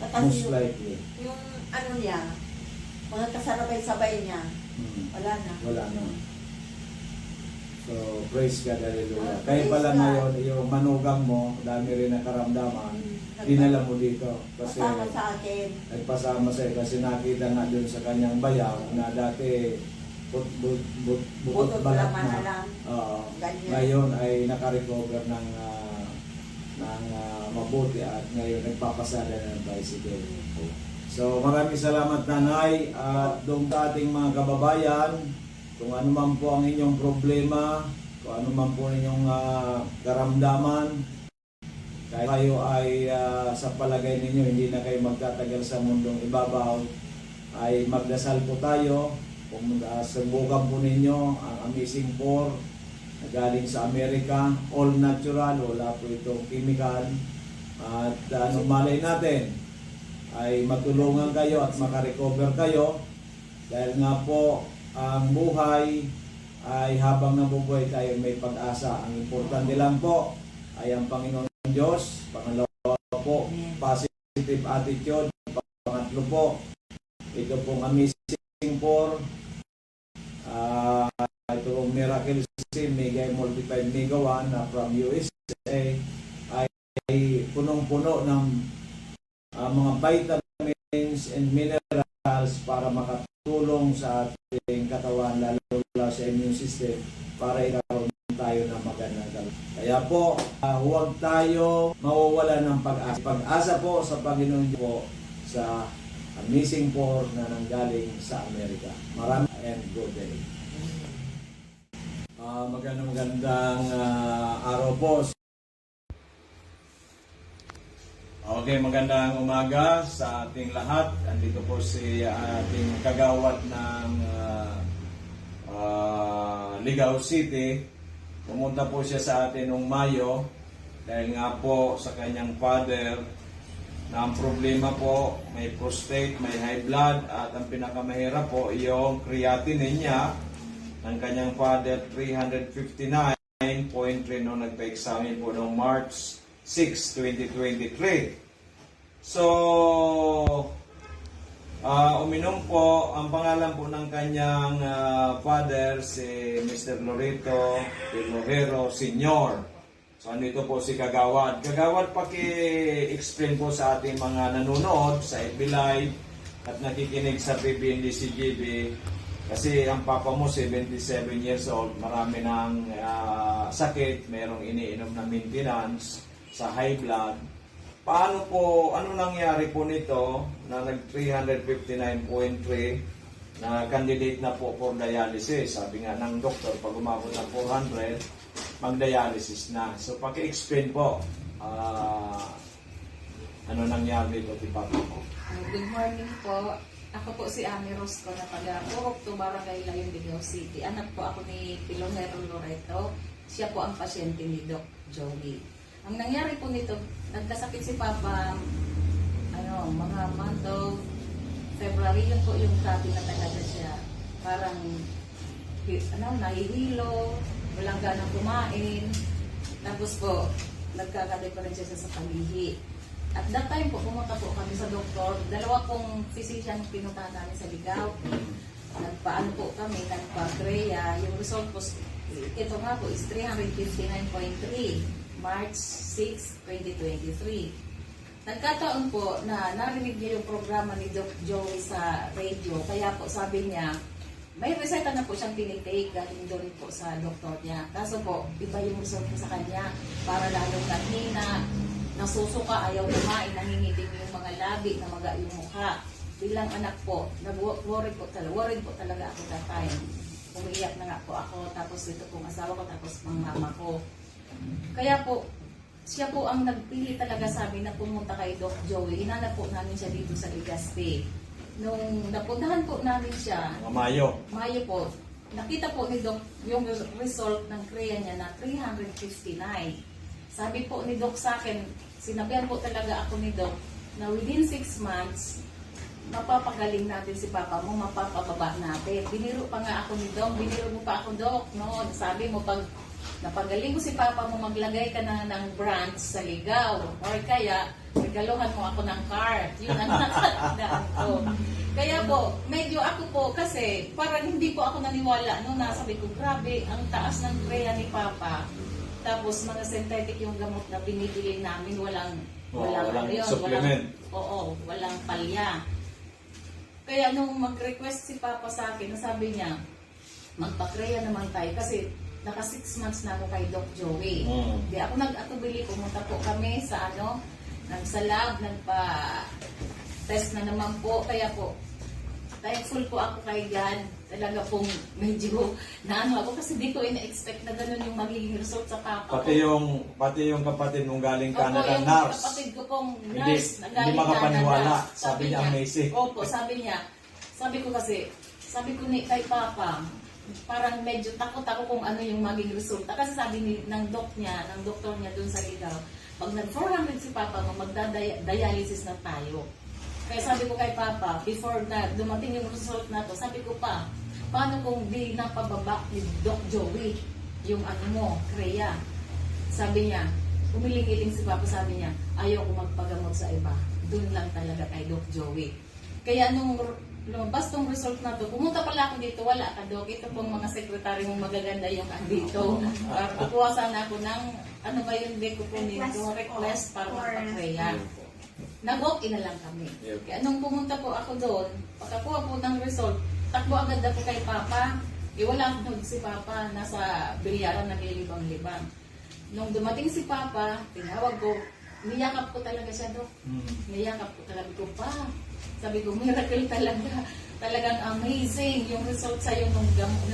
Most Kasi likely. yung niya, mga kasabay-sabay niya, wala na. Wala na. So, praise God, hallelujah. Ah, Kaya praise pala God. ngayon, yung manugang mo, dami rin ang karamdaman, dinala mo dito. Kasi Kasama sa akin. nagpasama sa'yo kasi nakita nga dun sa kanyang bayaw na dati butot Butot balat laman na na. lang. Oo. Ganyan. Ngayon ay nakarecover ng mabuti at ngayon nagpapasada na ng bicycle. So maraming salamat nanay at doon sa ating mga kababayan, kung ano man po ang inyong problema, kung ano man po inyong karamdaman, kahit kayo ay sa palagay ninyo hindi na kayo magtatagal sa mundong ibabaw, ay magdasal po tayo. Kung subukan po ninyo ang Amazing 4 na galing sa Amerika, all natural, wala po itong chemical. At malay natin ay matulungan kayo at makarecover kayo dahil nga po ang buhay ay habang nabubuhay tayo may pag-asa. Ang importante lang po ay ang Panginoon Diyos. Pangalawa po, positive attitude. Pangatlo po, ito pong Amazing 4. Ito pong Miracle Sim Mega Multiplied Mega 1 na from USA ay punong-puno ng mga vitamins and minerals para makatulong sa ating katawan, lalo sa immune system, para ikaroon tayo ng magandang katawan. Kaya po, huwag tayo mawawala ng pag-asa. Pag-asa po sa Panginoon po sa Amazing 4 na nanggaling sa Amerika. Maraming and good day. Magandang araw po. Okay, magandang umaga sa ating lahat. Andito po si ating kagawad ng Ligao City. Pumunta po siya sa atin noong Mayo dahil nga po sa kanyang father na ang problema po may prostate, may high blood at ang pinakamahirap po yung creatinine niya ng kanyang father 359.3 noong nagpa-examine po noong March 6, 2023. So, uminom po, ang pangalan po ng kanyang father si Mr. Loreto Pilojero Sr. So, andito po si Kagawad. Kagawad, paki-explain po sa ating mga nanonood sa FB Live at nakikinig sa PBND-CGB. Kasi ang papa mo, 77 years old, marami ng sakit, mayroong iniinom na maintenance sa high blood. Paano po, ano nangyari po nito na nag 359.3 na candidate na po for dialysis? Sabi nga ng doktor, pag umabot ng 400, mag-dialysis na. So, paki-explain po, ano nangyari dito kay papa mo? Good morning po. Ako po si Ami Rosco na taga Purok, Barangay Layon, Ligao City. Anak po ako ni Pilongero Loreto. Siya po ang pasyente ni Doc Joey. Ang nangyari po nito, nagkasakit si Papa mga month of February, yun po yung sabi na talaga siya. Parang nahihilo, walang ganang kumain. Tapos po, nagkakadeferensya siya sa palihi. At that time po, pumunta po kami sa doktor. Dalawa pong physician pinuntahan namin sa Ligao. Nagpaano po kami, nagpa-Greya. Yung result po, ito nga po is 359.3, March 6, 2023. Nagkataon po na narinig niya yung programa ni Doc Joey sa radio. Kaya po sabi niya, may reseta na po siyang tinitake galing doon po sa doktor niya. Kaso po, iba yung result po sa kanya. Para lalong nanghina, nasusuka, ayaw kumain, nangingitim yung mga labi, namaga yung mukha. Bilang anak po, worried po talaga ako that time. Umiiyak na nga po ako, tapos ito pong asawa ko, tapos mga mama ko. Kaya po, siya po ang nagpili talaga sa amin na pumunta kay Doc Joey. Hinanap po namin siya dito sa Legazpi. Nung napuntahan po namin siya, Mayo. Mayo po, nakita po ni Doc yung result ng Crea niya na 359. Sabi po ni Doc sa akin, sinabihan po talaga ako ni Doc na within 6 months, mapapagaling natin si Papa mo, mapapababa natin. Biniro pa nga ako ni Doc, biniro mo pa ako, Doc, no? Sabi mo, pag napagaling mo si Papa mo, maglagay ka na ng branch sa Ligao. Or kaya, regaluhan mo ako ng car. Yun ang nakatandaan ko. Kaya po, medyo ako po, kasi parang hindi po ako naniwala. No, nasabi ko, grabe, ang taas ng Crea ni Papa. Tapos mga synthetic yung gamot na binibili namin, walang ano yun, supplement. Walang palya. Kaya nung mag-request si Papa sa akin, sabi niya, magpa-Crea naman tayo kasi naka 6 months na ako kay Doc Joey. Di ako nag-atubili, pumunta po kami sa sa lab, nagpa-test na naman po. Kaya po, thankful po ako kay God. Talaga pong medyo naano ako kasi di ko ina-expect na ganun yung magiging result sa Papa ko. Pati yung kapatid mong galing Canada, Opo, yung nurse. kapatid ko pong Hindi nurse na galing makapaniwala. Canada. Sabi niya, amazing. Opo, sabi niya. Sabi ko kay Papa, parang medyo takot ako kung ano yung maging resulta. Kasi sabi ng doktor niya dun sa Ligao, pag nag-400 si Papa mo, magda-dialysis na tayo. Kaya sabi ko kay Papa, before na dumating yung result na to, sabi ko pa, paano kung di napababa ni Doc Joey yung Crea? Sabi niya, umiling-iling si Papa, sabi niya, ayaw ko magpagamot sa iba. Doon lang talaga kay Doc Joey. Kaya nung lumabas tong result na to, pumunta pala ako dito, wala ka, Doc. Ito pong mga sekretary mong magaganda yung andito. Para kukuha sana ako ng, ano ba yung ko po nito, request para magpa-Crea. Nag-walk-in na lang kami. Kaya nung pumunta po ako doon, pagkakuha po ng result, takbo agad ako kay Papa. Wala doon si Papa, nasa bilyaran, naglilibang-libang. Nung dumating si Papa, tinawag ko, niyakap ko talaga siya, Doc. Niyakap ko talaga ko pa. Sabi ko, miracle talaga. Talagang amazing yung result sa'yo nung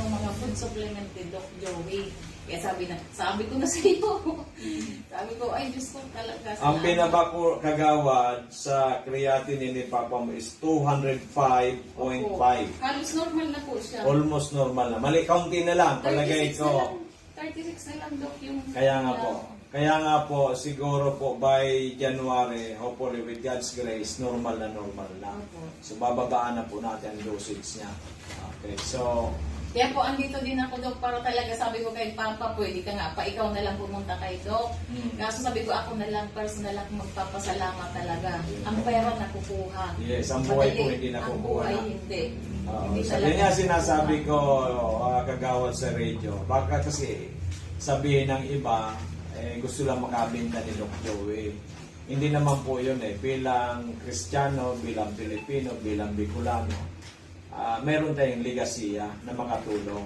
mga food supplement ni Doc Joey. Kaya sabi ko na sa iyo. Sabi ko, ay Diyos ko talaga. Ang pinabako kagawad sa creatinine ni Papa mo is 205.5. Halos normal na po siya. Almost normal na. Mali, kaunti na lang. Palagay 36 na ko. lang. 36 na lang, Doc, yung... Kaya nga po, siguro po by January, hopefully with God's grace, normal na. Opo. So bababaan na po natin ang dosage niya. Okay, so Kaya po, andito din ako, Doc, para talaga sabi ko kay Papa, pwede ka nga pa, ikaw na lang pumunta kay Doc. Kaso sabi ko, ako na lang, personal lang magpapasalamat talaga. Ang pera nakukuha. yes, ang buhay po Madali. hindi Ang nakukuha buhay na. hindi. Sabi niya sinasabi ko, kagawad sa radio, baka kasi sabihin ng iba, gusto lang makabinta ni Doc Joey. Hindi naman po yun bilang Kristiyano, bilang Pilipino, bilang Bicolano. Meron tayong legasiya na makatulong.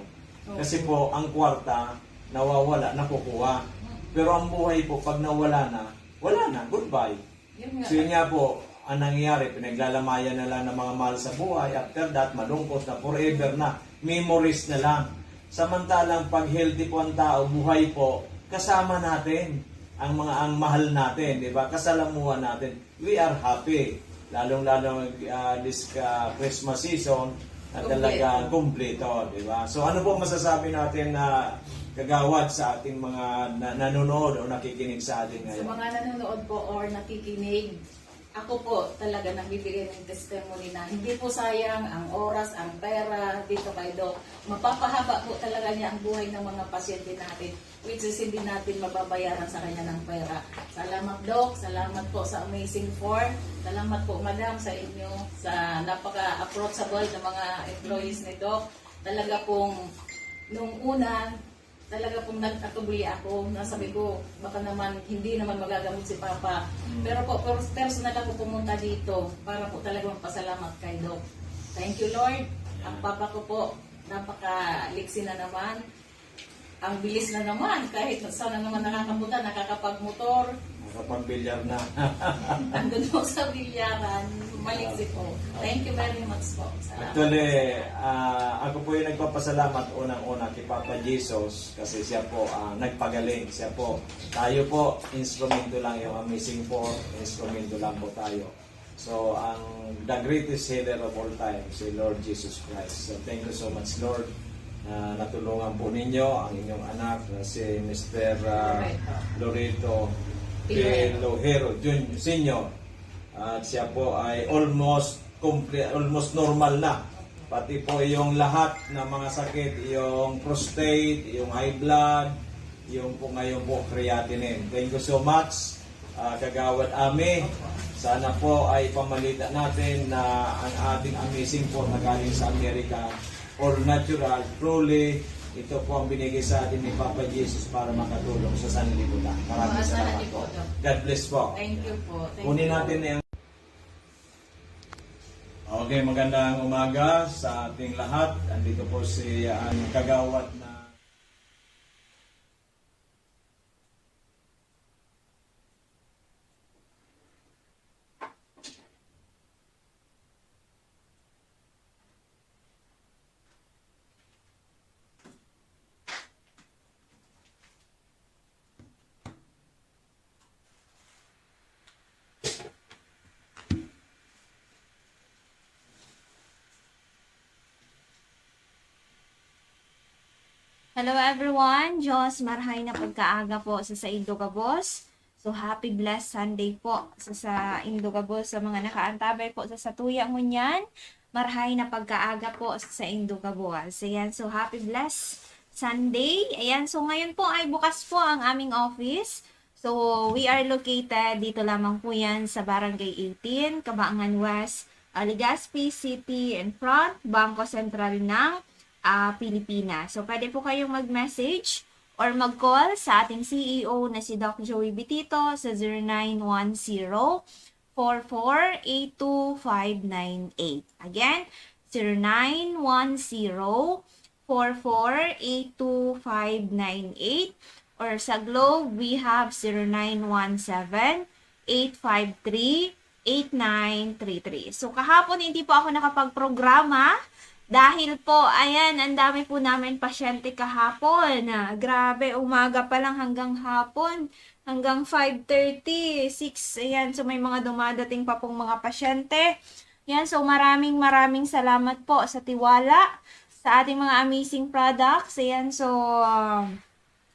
Kasi po, ang kwarta, nawawala, nakukuha. Pero ang buhay po, pag nawala na, wala na, goodbye. So yun nga po, ang nangyayari, pinaglalamayan na lang ng mga mahal sa buhay. After that, malungkot na, forever na, memories na lang. Samantalang pag healthy po ang tao, buhay po, kasama natin ang mahal natin, di ba? Kasalamuhan natin. We are happy. Lalong-lalo this Christmas season na talaga kumpleto, di ba? So ano po masasabi natin na kagawad sa ating mga nanonood o nakikinig sa atin Sa ngayon? mga nanonood po or nakikinig, ako po talaga nagbibigay ng testimony na hindi po sayang ang oras, ang pera dito kay Doc. Mapapahaba po talaga niya ang buhay ng mga pasyente natin, which is hindi natin mababayaran sa kanya ng pera. Salamat Doc, salamat po sa Amazing 4, salamat po Madam sa inyo, sa napaka-approachable ng mga employees ni Doc. Talaga pong nung una, talaga pong nagkatubuli ako, nasabi ko, baka naman hindi naman magagamot si Papa. Pero po, personal ako pumunta dito para po talaga magpasalamat kay Doc. Thank you Lord. Ang Papa ko po, napakaliksi na naman. Ang bilis na naman, kahit saan na naman nakakapunta, nakakapagmotor, Nakapag-bilyar na. andun po sa bilyaran, maliksi po. Thank you very much po. Salamat. Actually, ako po yung nagpapasalamat unang-una kay Papa Jesus kasi siya po nagpagaling. Siya po, tayo po, instrumento lang yung Amazing 4, instrumento lang po tayo. So, the greatest healer of all time, si Lord Jesus Christ. So, thank you so much, Lord, na natulungan po ninyo ang inyong anak na si Mr. Loreto Pilojero Senior. At siya po ay almost normal na. Pati po yung lahat ng mga sakit, yung prostate, yung high blood, yung po ngayon po creatinine. Thank you so much, Kagawad Ami. Sana po ay pamalita natin na ang ating Amazing 4 na galing sa Amerika, all natural, truly, ito po ang binigay sa atin ni Papa Jesus para makatulong sa sanlibutan. Maraming salamat po. God bless po. Thank you po. Thank Kunin you. natin yung... Okay, magandang umaga sa ating lahat. Andito po si ang kagawad na... Hello everyone! Diyos, marhay na pagkaaga po sa Indogabos. So, happy blessed Sunday po sa Indogabos, sa mga nakaantabay po sa Satuya Ngunyan. Marhay na pagkaaga po sa Indogabos. Ayan, so happy blessed Sunday. Ayan, so ngayon po ay bukas po ang aming office. So, we are located dito lamang po yan sa Barangay 18, Cabaangan West, Legazpi City in front, Bangko Sentral ng Pilipinas. So, pwede po kayong mag-message or mag-call sa ating CEO na si Doc Joey Bitito sa 0910-4482-598. Again, 0910-4482-598. Or sa Globe, we have 0917-853-8933. So, kahapon hindi po ako nakapag-programa dahil po, ayan, ang dami po namin pasyente kahapon. Grabe, umaga pa lang hanggang hapon, hanggang 5:30, 6, ayan. So, may mga dumadating pa pong mga pasyente. Ayan, so maraming salamat po sa tiwala sa ating mga amazing products. Ayan, so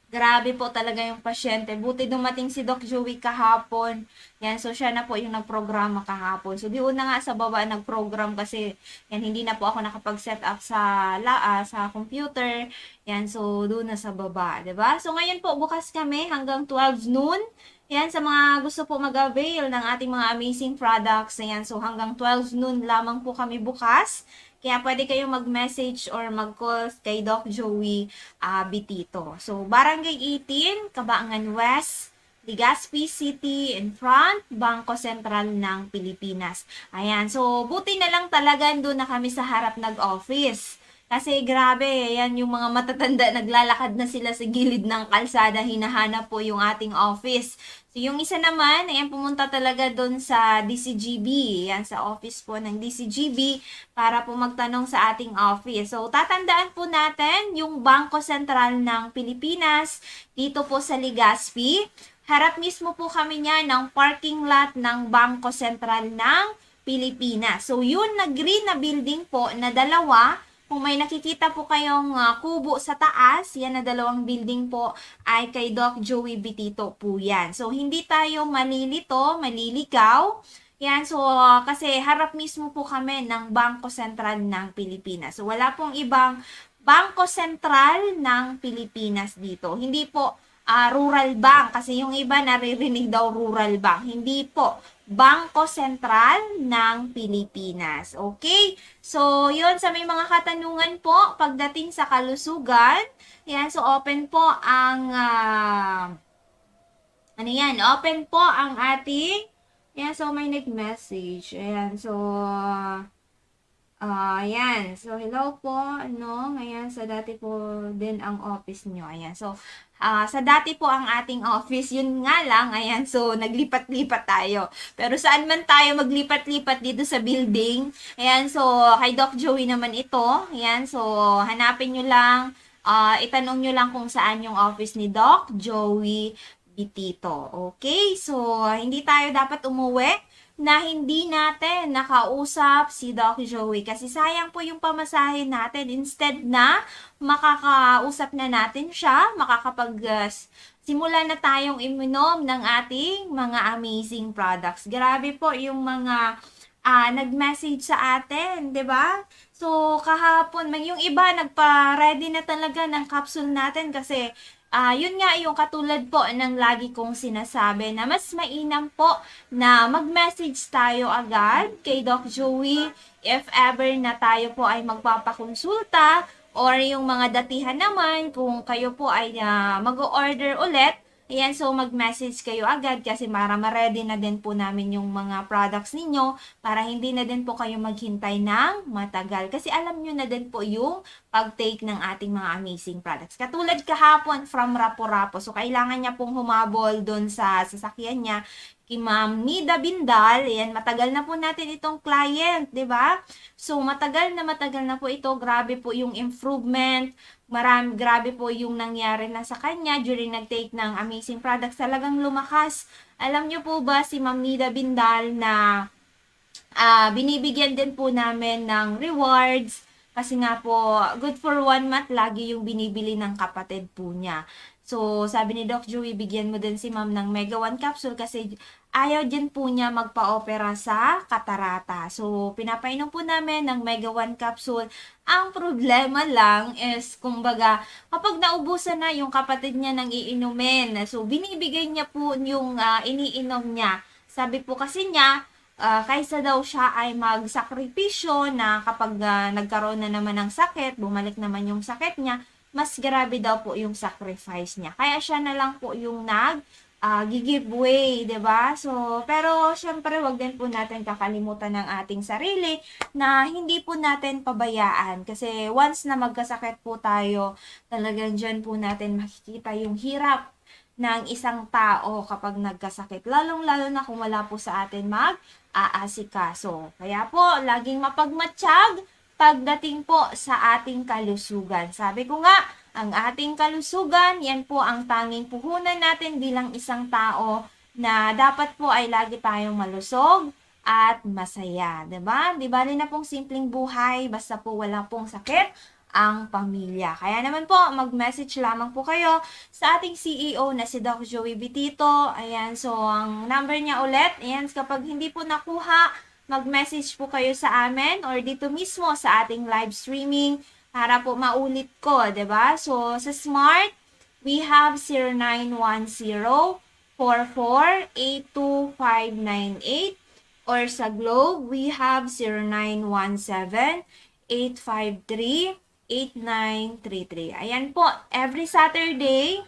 grabe po talaga yung pasyente. Buti dumating si Doc Joey kahapon. Yan, so siya na po yung nagprograma kahapon. So di una nga sa baba nagprogram kasi yan, hindi na po ako nakapag-set up sa computer. Yan, so doon na sa baba, 'di ba? So ngayon po bukas kami hanggang 12 noon. Yan, sa mga gusto po mag-avail ng ating mga amazing products. Yan, so hanggang 12 noon lamang po kami bukas. Kaya pwede kayong mag-message or mag-call kay Doc Joey Bitito. So, Barangay 18, Cabaangan West, Legazpi City, in front, Bangko Sentral ng Pilipinas. Ayan, so buti na lang talaga doon na kami sa harap nag-office. Kasi grabe, yan yung mga matatanda, naglalakad na sila sa gilid ng kalsada, hinahanap po yung ating office. So yung isa naman, ayan, pumunta talaga doon sa DCGB, yan sa office po ng DCGB, para po magtanong sa ating office. So tatandaan po natin yung Bangko Sentral ng Pilipinas, dito po sa Legazpi. Harap mismo po kami niya ng parking lot ng Bangko Sentral ng Pilipinas. So yun na green na building po na dalawa. Kung may nakikita po kayong kubo sa taas, yan na dalawang building po ay kay Doc Joey Bitito po yan. So, hindi tayo malilito, maliligaw. Yan, so kasi harap mismo po kami ng Bangko Sentral ng Pilipinas. So wala pong ibang Bangko Sentral ng Pilipinas dito. Hindi po rural bank kasi yung iba naririnig daw rural bank. Hindi po. Bangko Sentral ng Pilipinas. Okay? So, yun sa may mga katanungan po pagdating sa kalusugan. Yan, so open po ang open po ang ating so may nag-message. Ayan, so ayan. So, hello po, ngayon sa dati po din ang office nyo. Ayan, so, sa dati po ang ating office, yun nga lang, ayan, so, naglipat-lipat tayo. Pero saan man tayo maglipat-lipat dito sa building, ayan, so, kay Doc Joey naman ito, ayan, so, hanapin nyo lang, itanong nyo lang kung saan yung office ni Doc Joey Bitito. Okay, so, hindi tayo dapat umuwi na hindi natin nakausap si Doc Joey kasi sayang po yung pamasahin natin. Instead na makakausap na natin siya, simula na tayong iminom ng ating mga amazing products. Grabe po yung mga nag-message sa atin, 'di ba? So kahapon, yung iba nagpa-ready na talaga ng capsule natin kasi yun nga yung katulad po ng lagi kong sinasabi na mas mainam po na mag-message tayo agad kay Doc Joey if ever na tayo po ay magpapakonsulta or yung mga datihan naman kung kayo po ay mag-order ulit. Ayan, so mag-message kayo agad kasi para ma-ready na din po namin yung mga products ninyo para hindi na din po kayo maghintay ng matagal. Kasi alam nyo na din po yung pag-take ng ating mga amazing products. Katulad kahapon from Rapo-Rapo. So, kailangan niya pong humabol doon sa sasakyan niya kay Ma'am Nida Bindal. Ayan, matagal na po natin itong client, di ba? So, matagal na po ito. Grabe po yung improvement. Grabe po yung nangyari na sa kanya during nag-take ng amazing products. Talagang lumakas. Alam nyo po ba si Ma'am Nida Bindal na binibigyan din po namin ng rewards kasi nga po good for 1 month lagi yung binibili ng kapatid po niya. So, sabi ni Doc Joey, bigyan mo din si Ma'am ng Mega 1 capsule kasi ayaw din po niya magpa-opera sa katarata. So, pinapainom po namin ng Mega 1 capsule. Ang problema lang is, kumbaga, kapag naubusan na yung kapatid niya ng iinumin, so, binibigay niya po yung iniinom niya. Sabi po kasi niya, kaysa daw siya ay magsakripisyo na kapag nagkaroon na naman ng sakit, bumalik naman yung sakit niya, mas grabe daw po yung sacrifice niya. Kaya siya na lang po yung giveaway, 'di ba? So, pero syempre wag din po natin kakalimutan ng ating sarili na hindi po natin pabayaan kasi once na magkasakit po tayo, talagang diyan po natin makikita yung hirap ng isang tao kapag nagkasakit. Lalong-lalo na kung wala po sa atin mag-aasikaso. Kaya po, laging mapagmatsyag pagdating po sa ating kalusugan. Sabi ko nga, ang ating kalusugan, yan po ang tanging puhunan natin bilang isang tao na dapat po ay lagi tayong malusog at masaya. Diba? Di bali na pong simpleng buhay, basta po wala pong sakit ang pamilya. Kaya naman po, mag-message lamang po kayo sa ating CEO na si Doc Joey Bitito. Ayan, so ang number niya ulit, ayan, kapag hindi po nakuha, mag-message po kayo sa amin or dito mismo sa ating live streaming para po maulit ko, 'di ba? So, sa Smart, we have 0910-4482-598 or sa Globe, we have 0917-853-8933. Ayan po, every Saturday,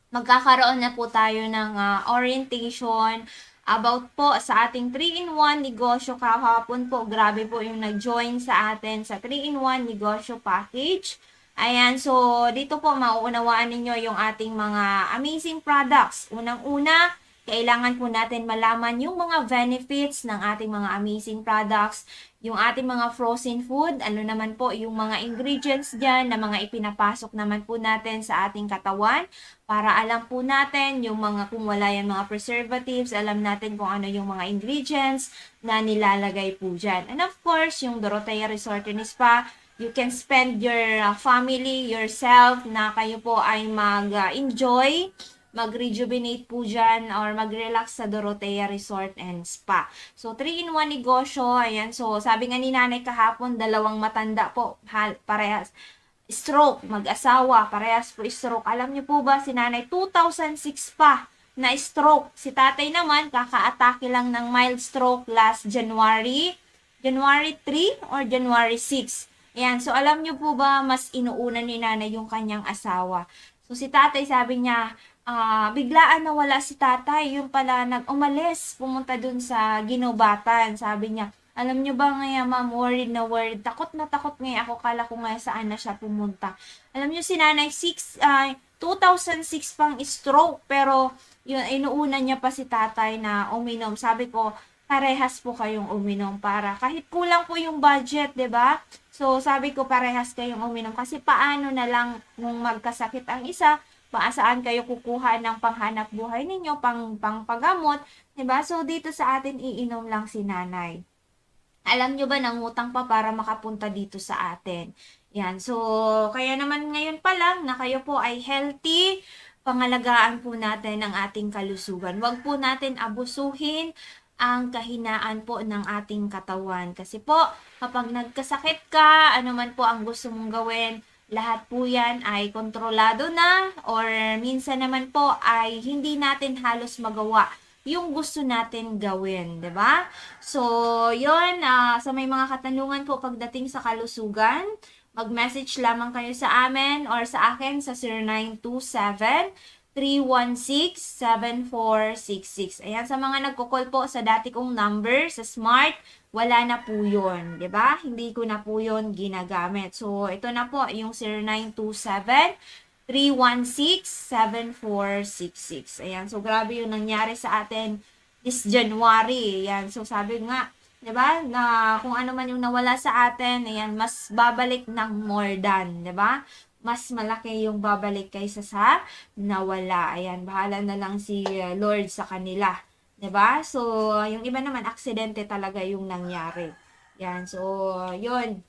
magkakaroon na po tayo ng orientation about po sa ating 3-in-1 negosyo. Kahapon po, grabe po yung nag-join sa atin sa 3-in-1 negosyo package. Ayan, so dito po mauunawaan ninyo yung ating mga amazing products. Unang-una, kailangan po natin malaman yung mga benefits ng ating mga amazing products, yung ating mga frozen food, ano naman po yung mga ingredients dyan na mga ipinapasok naman po natin sa ating katawan para alam po natin yung mga, kung wala yan mga preservatives, alam natin kung ano yung mga ingredients na nilalagay po dyan. And of course, yung Dorotea Resort and Spa, you can spend your family, yourself, na kayo po ay mag-enjoy mag-rejuvenate po dyan or mag-relax sa Dorotea Resort and Spa. So, 3-in-1 negosyo. Ayan. So, sabi nga ni nanay kahapon, dalawang matanda po. Parehas. Stroke, mag-asawa, parehas po stroke. Alam niyo po ba, si nanay 2006 pa na stroke. Si tatay naman, kaka-atake lang ng mild stroke last January 3 or January 6. Ayan, so alam niyo po ba, mas inuuna ni nanay yung kanyang asawa. So si tatay sabi niya, biglaan na wala si tatay, yung pala nag-umalis, pumunta dun sa ginubatan. Sabi niya, alam niyo ba ngayon ma'am, worried na worried, takot na takot ngayon ako, kala ko ngayon saan na siya pumunta. Alam niyo si nanay, 2006 pang stroke, pero yun, inuuna niya pa si tatay na uminom. Sabi ko, parehas po kayong uminom para kahit kulang po yung budget, 'di ba? So sabi ko parehas kayong uminom kasi paano na lang kung magkasakit ang isa, saan kayo kukuha ng panghanap buhay ninyo, pangpagamot, 'di ba? So dito sa atin iinom lang si nanay. Alam nyo ba, nangutang pa para makapunta dito sa atin. Yan, so kaya naman ngayon pa lang na kayo po ay healthy, pangalagaan po natin ang ating kalusugan. Huwag po natin abusuhin ang kahinaan po ng ating katawan. Kasi po, kapag nagkasakit ka, ano man po ang gusto mong gawin, lahat po yan ay kontrolado na or minsan naman po ay hindi natin halos magawa yung gusto natin gawin, 'di ba? So, 'yon, sa may mga katanungan po pagdating sa kalusugan, mag-message lamang kayo sa amin or sa akin sa 0927-316-7466. Ayan, sa mga nagko-call po sa dati kong number, sa Smart, wala na po yun, 'di ba? Hindi ko na po yun ginagamit. So, ito na po, yung 0927-316-7466. Ayan, so grabe yung nangyari sa atin this January. Ayan, so sabi nga, 'di ba? Na kung ano man yung nawala sa atin, ayan, mas babalik ng more than, 'di ba? Mas malaki yung babalik kaysa sa nawala. Ayan, bahala na lang si Lord sa kanila, 'di ba? So, yung iba naman aksidente talaga yung nangyari. Yan, so, 'yun.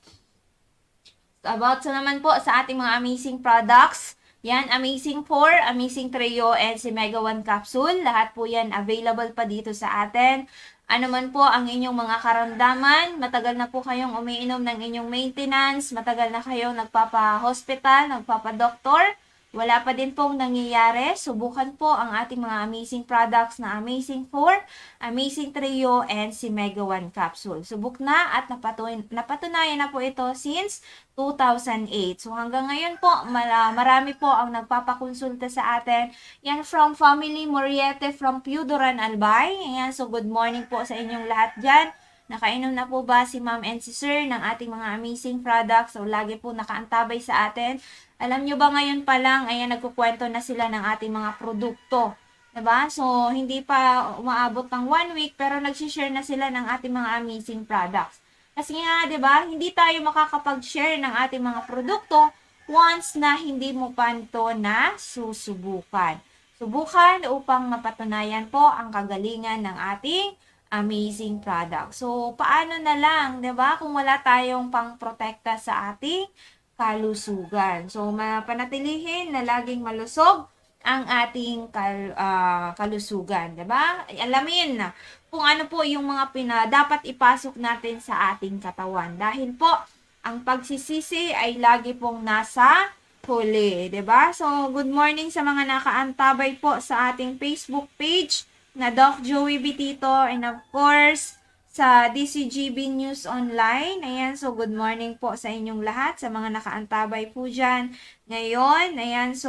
About sa naman po sa ating mga amazing products. Yan, Amazing 4, Amazing Trio, and si Mega 1 Capsule. Lahat po yan available pa dito sa atin. Ano man po ang inyong mga karamdaman, matagal na po kayong umiinom ng inyong maintenance, matagal na kayong nagpapa-hospital, nagpapa-doktor, wala pa din pong nangyayari, subukan po ang ating mga amazing products na Amazing 4, Amazing Trio, and si Mega 1 Capsule. Subok na at napatunayan na po ito since 2008. So hanggang ngayon po, marami po ang nagpapakonsulta sa atin. Yan from Family Moriete from Piudoran, Albay. Ayan, so good morning po sa inyong lahat dyan. Nakainom na po ba si ma'am and si sir ng ating mga amazing products? So lagi po nakaantabay sa atin. Alam nyo ba ngayon pa lang, ayan, nagkukwento na sila ng ating mga produkto. Diba? So, hindi pa umaabot ng 1 week, pero nagsishare na sila ng ating mga amazing products. Kasi nga, diba, hindi tayo makakapag-share ng ating mga produkto once na hindi mo pa ito na susubukan. Subukan upang mapatunayan po ang kagalingan ng ating amazing product. So, paano na lang, diba, kung wala tayong pang-protekta sa ating kalusugan. So, mapanatilihin na laging malusog ang ating kalusugan, 'di ba? Alamin na kung ano po yung mga dapat ipasok natin sa ating katawan. Dahil po, ang pagsisisi ay lagi pong nasa huli, 'di ba? So, good morning sa mga nakaantabay po sa ating Facebook page na Doc Joey Bitito, and of course, sa DCGB News Online. Ayan, so good morning po sa inyong lahat, sa mga nakaantabay po dyan ngayon. Ayan, so,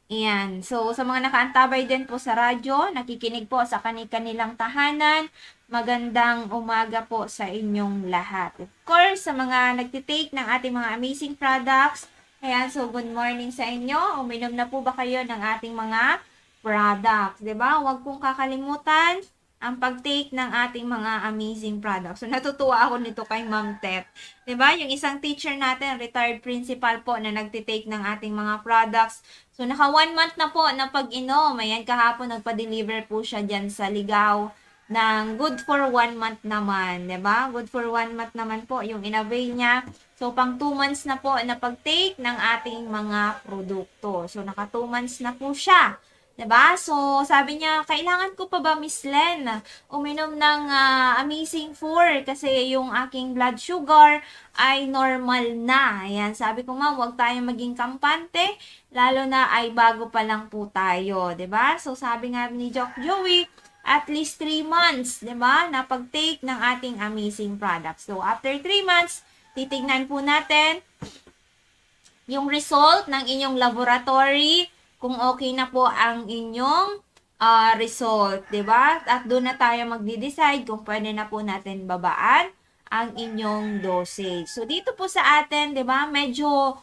ayan. So, sa mga nakaantabay din po sa radyo, nakikinig po sa kanilang tahanan, magandang umaga po sa inyong lahat. Of course, sa mga nagtitake ng ating mga amazing products, ayan, so good morning sa inyo. Uminom na po ba kayo ng ating mga products? Diba? Huwag pong kakalimutan ang pag-take ng ating mga amazing products. So, natutuwa ako nito kay Ma'am Tet. Diba? Yung isang teacher natin, retired principal po, na nagtitake ng ating mga products. So, naka 1 month na po na pag-inom. Ayan, kahapon nagpa-deliver po siya dyan sa Ligao. ng good for 1 month naman, 'di ba? Good for 1 month naman po yung inavail niya. So, pang 2 months na po na pag-take ng ating mga produkto. So, naka 2 months na po siya. 'Di ba? So, sabi niya, kailangan ko pa ba, Miss Len, uminom ng Amazing 4 kasi yung aking blood sugar ay normal na. Ayan, sabi ko, ma'am, huwag tayong maging kampante, lalo na ay bago pa lang po tayo. 'Di ba? So, sabi nga ni Doc Joey, at least 3 months, 'di ba, na pag-take ng ating Amazing products. So, after 3 months, titignan po natin yung result ng inyong laboratory, kung okay na po ang inyong result, 'di ba? At doon na tayo magde-decide kung pwede na po natin babaan ang inyong dosage. So dito po sa atin, 'di ba? Medyo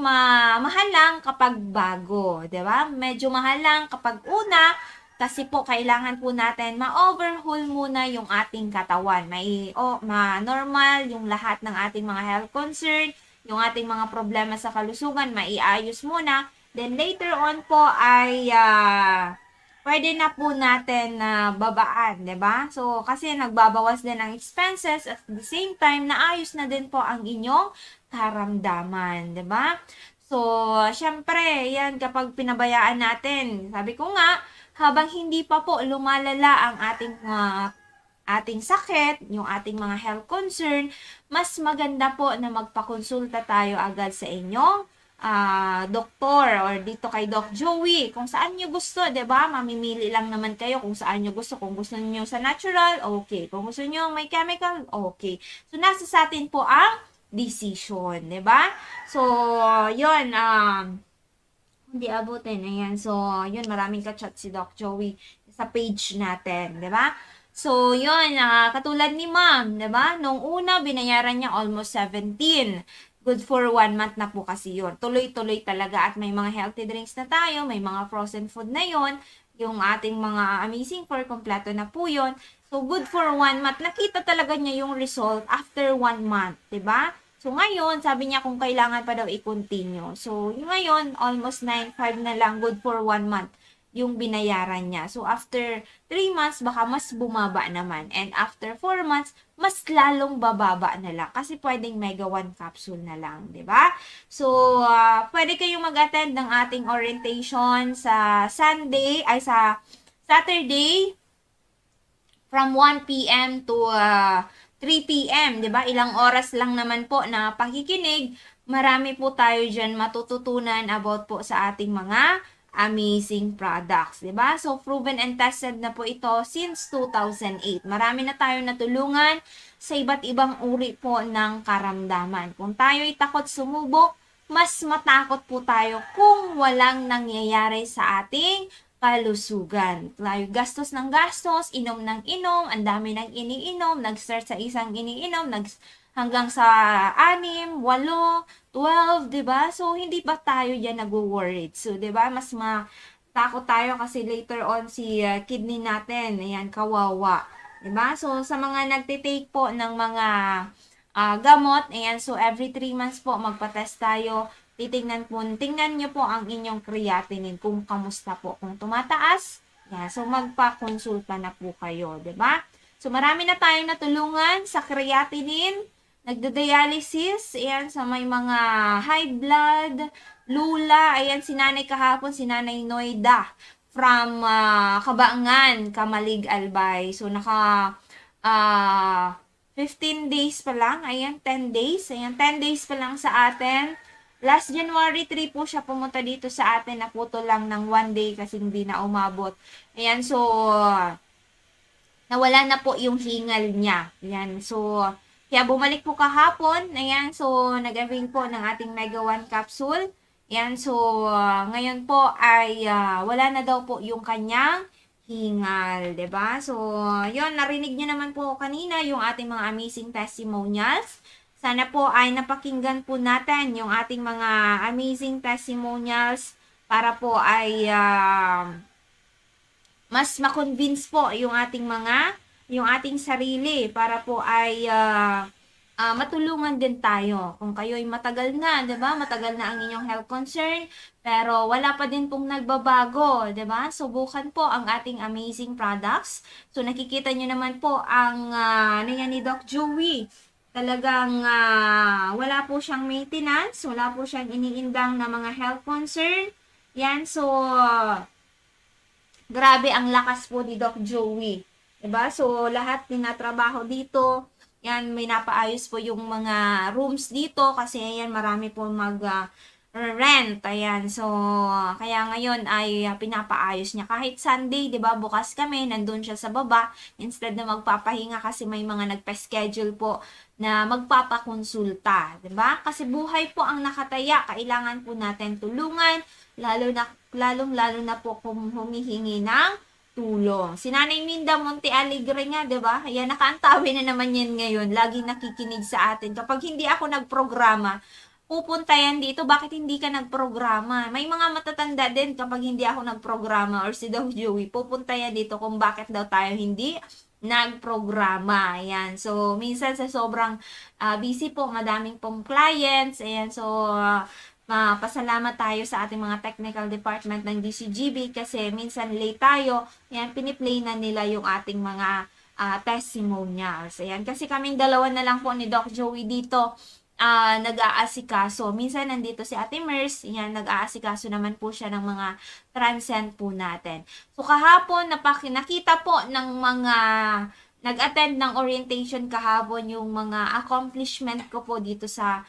mahal lang kapag bago, 'di ba? Medyo mahal lang kapag una kasi po kailangan po natin ma-overhaul muna yung ating katawan. Ma-normal yung lahat ng ating mga health concern, yung ating mga problema sa kalusugan, maiayos muna. Then later on po ay pwede na po natin babaan, 'di ba? So kasi nagbabawas din ang expenses at the same time naayos na din po ang inyong karamdaman, 'di ba? So syempre, yan kapag pinabayaan natin. Sabi ko nga, habang hindi pa po lumalala ang ating sakit, yung ating mga health concern, mas maganda po na magpakonsulta tayo agad sa inyong doktor or dito kay Doc Joey. Kung saan nyo gusto, 'di ba? Mamimili lang naman kayo kung saan nyo gusto. Kung gusto niyo sa natural, okay. Kung gusto niyo may chemical, okay. So nasa sa atin po ang decision, 'di ba? So, 'yun hindi abutin. Ayan. So, 'yun, maraming ka-chat si Doc Joey sa page natin, 'di ba? So, 'yun, katulad ni Ma'am, 'di ba? Nung una binayaran niya almost 17. Good for 1 month na po kasi yun. Tuloy-tuloy talaga at may mga healthy drinks na tayo, may mga frozen food na yon, yung ating mga Amazing 4, kompleto na po yun. So, good for 1 month. Nakita talaga niya yung result after 1 month, 'di ba? So, ngayon, sabi niya kung kailangan pa daw i-continue. So, ngayon, almost 9.5 na lang, good for 1 month yung binayaran niya. So, after 3 months, baka mas bumaba naman. And after 4 months, mas lalong bababa na lang. Kasi pwedeng mega 1 capsule na lang, di ba? So, pwede kayong mag-attend ng ating orientation sa Saturday from 1 p.m. to 3 p.m., di ba? Ilang oras lang naman po na pakikinig. Marami po tayo dyan matututunan about po sa ating mga Amazing products, 'di ba? So proven and tested na po ito since 2008. Marami na tayong natulungan sa iba't ibang uri po ng karamdaman. Kung tayo'y takot sumubok, mas matakot po tayo kung walang nangyayari sa ating kalusugan. Tayo gastos ng gastos, inom ng inom, ang dami ng iniinom, nag-start sa isang iniinom, hanggang sa 6, 8, 12, 'di ba? So hindi ba tayo diyan nagwo-worried? So 'di ba, mas matakot tayo kasi later on si kidney natin, ayan, kawawa. 'Di ba? So sa mga nagte-take po ng mga gamot, ayan, so every 3 months po magpa-test tayo. Tingnan niyo po ang inyong creatinine kung kamusta po. Kung tumataas, yeah, so magpa-konsulta na po kayo, 'di ba? So marami na tayong natulungan sa creatinine. Nagda-dialysis, ayan, sa may mga high blood, lula, ayan, si nanay kahapon, si nanay Noida, from Kabangan, Kamalig, Albay. So, 15 days pa lang, ayan, 10 days, ayan, 10 days pa lang sa atin. Last January 3 po siya pumunta dito sa atin, naputol lang ng 1 day kasi hindi na umabot. Ayan, so, nawala na po yung hingal niya. Ayan, so, kaya bumalik po kahapon. Ayan, so nag-avail po ng ating Mega 1 capsule. Ayan, so ngayon po ay wala na daw po yung kanyang hingal, 'di ba? So, 'yon, narinig niyo naman po kanina yung ating mga amazing testimonials. Sana po ay napakinggan po natin yung ating mga amazing testimonials para po ay mas ma-convince po yung ating sarili para po ay matulungan din tayo. Kung kayo'y matagal na, 'di ba? Matagal na ang inyong health concern, pero wala pa din pong nagbabago, 'di ba? Subukan po ang ating amazing products. So nakikita niyo naman po ang ano yan ni Doc Joey. Talagang wala po siyang maintenance, wala po siyang iniindang na mga health concern. Yan, so grabe ang lakas po ni Doc Joey. 'Di ba? So lahat tinatrabaho dito. Yan, may napaayos po yung mga rooms dito kasi ayan, marami po rent. Ayan, so kaya ngayon ay pinapaayos niya. Kahit Sunday, 'di ba, bukas kami, nandun siya sa baba instead na magpapahinga kasi may mga nagpa-schedule po na magpapakonsulta, 'di ba? Kasi buhay po ang nakataya, kailangan po natin tulungan, lalong-lalo na po kung humihingi ng tulong. Si Nanay Minda Monte Alegre nga, 'di ba? Ayan, nakaantawi na naman yan ngayon. Laging nakikinig sa atin. Kapag hindi ako nagprograma, pupunta yan dito. Bakit hindi ka nagprograma? May mga matatanda din kapag hindi ako nagprograma or si Doc Joey, pupunta yan dito kung bakit daw tayo hindi nagprograma. Ayan. So, minsan sa sobrang busy po, madaming pong clients. Ayan. So, pasalamat tayo sa ating mga technical department ng DCGB kasi minsan late tayo. Ayan, piniplay na nila yung ating mga testimonials. Ayan, kasi kaming dalawa na lang po ni Doc Joey dito nag-aasikaso. Minsan nandito si Ate Mers, yan, nag-aasikaso naman po siya ng mga transient po natin. So kahapon, nakita po ng mga nag-attend ng orientation kahapon yung mga accomplishment ko po dito sa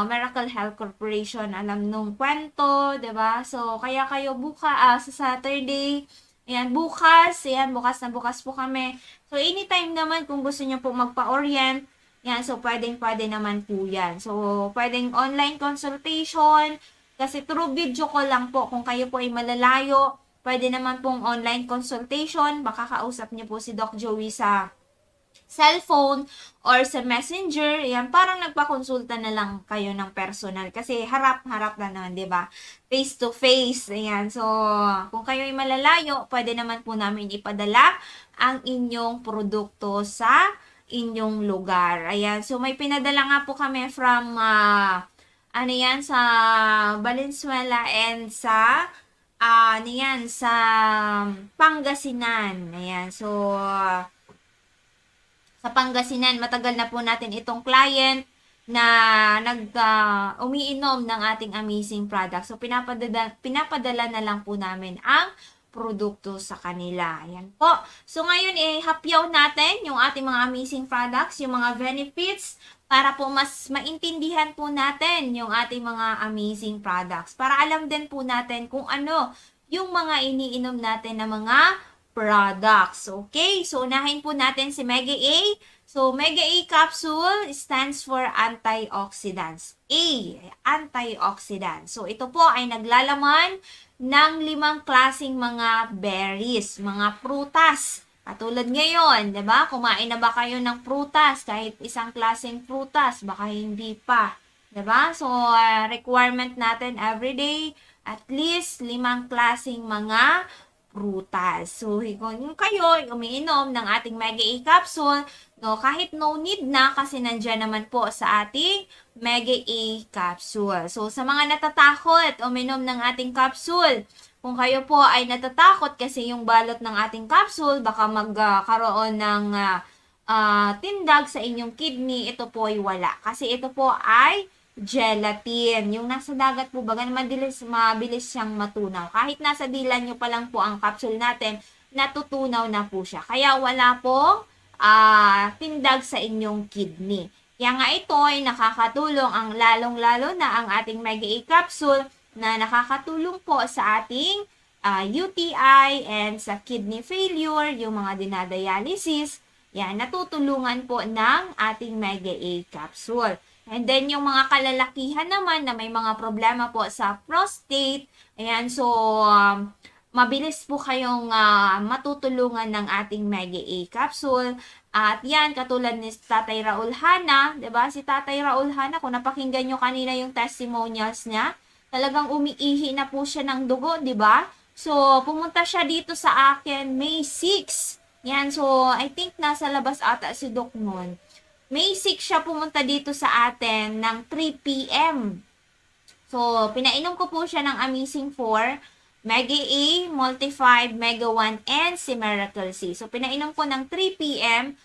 Miracle Health Corporation. Alam nung kwento, 'di ba? So kaya kayo sa Saturday, ayan, bukas na bukas po kami. So anytime naman kung gusto niyo po magpa-orient, yan, so pwede naman po yan. So pwedeng online consultation, kasi through video call lang po. Kung kayo po ay malalayo, pwede naman pong online consultation. Baka kausap niyo po si Doc Joey sa cellphone or sa messenger. Yan, parang nagpakonsulta na lang kayo ng personal. Kasi harap-harap na naman, di ba? Face to face. Ayan. So, kung kayo ay malalayo, pwede naman po namin ipadala ang inyong produkto sa inyong lugar. Ayan. So, may pinadala nga po kami from sa Valenzuela and sa sa Pangasinan. Ayan. So, sa Pangasinan, matagal na po natin itong client na umiinom ng ating amazing product. So, pinapadala na lang po namin ang produkto sa kanila. Ayan po. So, ngayon, hapyaw natin yung ating mga amazing products, yung mga benefits, para po mas maintindihan po natin yung ating mga amazing products. Para alam din po natin kung ano yung mga iniinom natin na mga products. Okay? So, unahin po natin si Mega A. So, Mega A capsule stands for antioxidants. A, antioxidant. So, ito po ay naglalaman ng 5 klaseng mga berries, mga prutas. Katulad ngayon, 'di ba? Kumain na ba kayo ng prutas? Kahit isang klaseng prutas, baka hindi pa. 'Di ba? So, requirement natin everyday, at least 5 klaseng mga prutas. So, kung kayo umiinom ng ating Mega A capsule, no, kahit no need na kasi nandiyan naman po sa ating Mega A capsule. So, sa mga natatakot uminom ng ating capsule, kung kayo po ay natatakot kasi yung balot ng ating capsule, baka magkaroon ng tindag sa inyong kidney, ito po ay wala. Kasi ito po ay gelatin. Yung nasa dagat po baga, mabilis siyang matunaw. Kahit nasa dila nyo pa lang po ang capsule natin, natutunaw na po siya. Kaya wala pong tindag sa inyong kidney. Kaya nga ito ay nakakatulong ang lalong-lalo na ang ating Mega A capsule na nakakatulong po sa ating UTI and sa kidney failure, yung mga dinadialysis. Yan, natutulungan po ng ating Mega A capsule. And then, yung mga kalalakihan naman na may mga problema po sa prostate, ayan, so, mabilis po kayong matutulungan ng ating Mega A capsule. At yan, katulad ni Tatay Raul Hana, 'di ba? Si Tatay Raul Hana, kung napakinggan nyo kanina yung testimonials niya, talagang umiihi na po siya ng dugo, 'di ba? So, pumunta siya dito sa akin May 6. Yan, so, I think nasa labas ata si Doc noon. May 6 siya pumunta dito sa atin ng 3 p.m. So, pinainom ko po siya ng Amazing 4, Mega A, Multi-5, Mega 1, and si Miracle C. So, pinainom ko ng 3 p.m.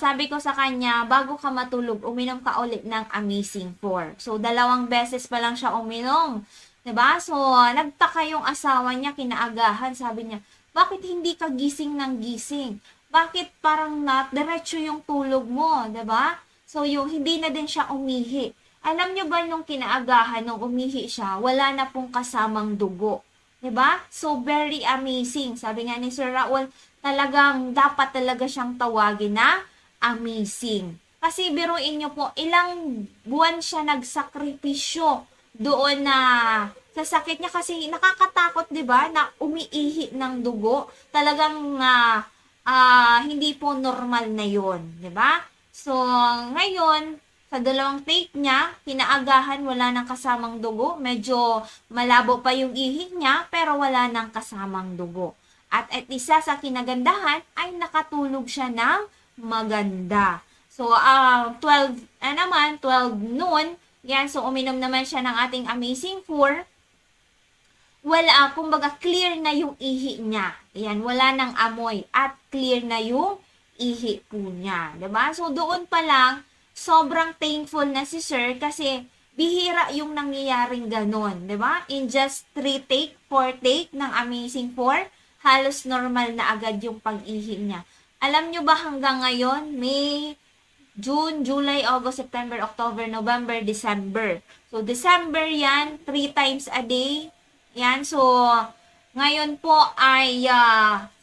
Sabi ko sa kanya, bago ka matulog, uminom ka ulit ng Amazing 4. So, 2 beses pa lang siya uminom. 'Di ba? So, nagtaka yung asawa niya, kinaagahan. Sabi niya, bakit hindi ka gising ng gising? Bakit parang diretso yung tulog mo, 'di ba? So, yung hindi na din siya umihi. Alam niyo ba nung kinaagahan, nung umihi siya, wala na pong kasamang dugo. 'Di ba? So, very amazing. Sabi nga ni Sir Raul, talagang dapat talaga siyang tawagin na amazing. Kasi biruin niyo po, ilang buwan siya nagsakripisyo doon na sa sakit niya kasi nakakatakot, 'di ba? Na umiihi ng dugo. Talagang hindi po normal na 'yon, 'di ba? So, ngayon sa 2 take niya, kinaagahan wala nang kasamang dugo. Medyo malabo pa yung ihi niya, pero wala nang kasamang dugo. At isa sa kinagandahan ay nakatulog siya ng maganda. So, 12 noon, yan, so uminom naman siya ng ating Amazing 4. Wala, kumbaga clear na yung ihi niya. Yan, wala nang amoy at clear na yung ihi po niya. Diba? So, doon pa lang, sobrang thankful na si Sir kasi bihira yung nangyayaring ganon. Diba? In just 3 take, 4 take ng Amazing 4, halos normal na agad yung pag-ihi niya. Alam nyo ba hanggang ngayon, May, June, July, August, September, October, November, December. So, December yan, 3 times a day. Yan, so, ngayon po ay,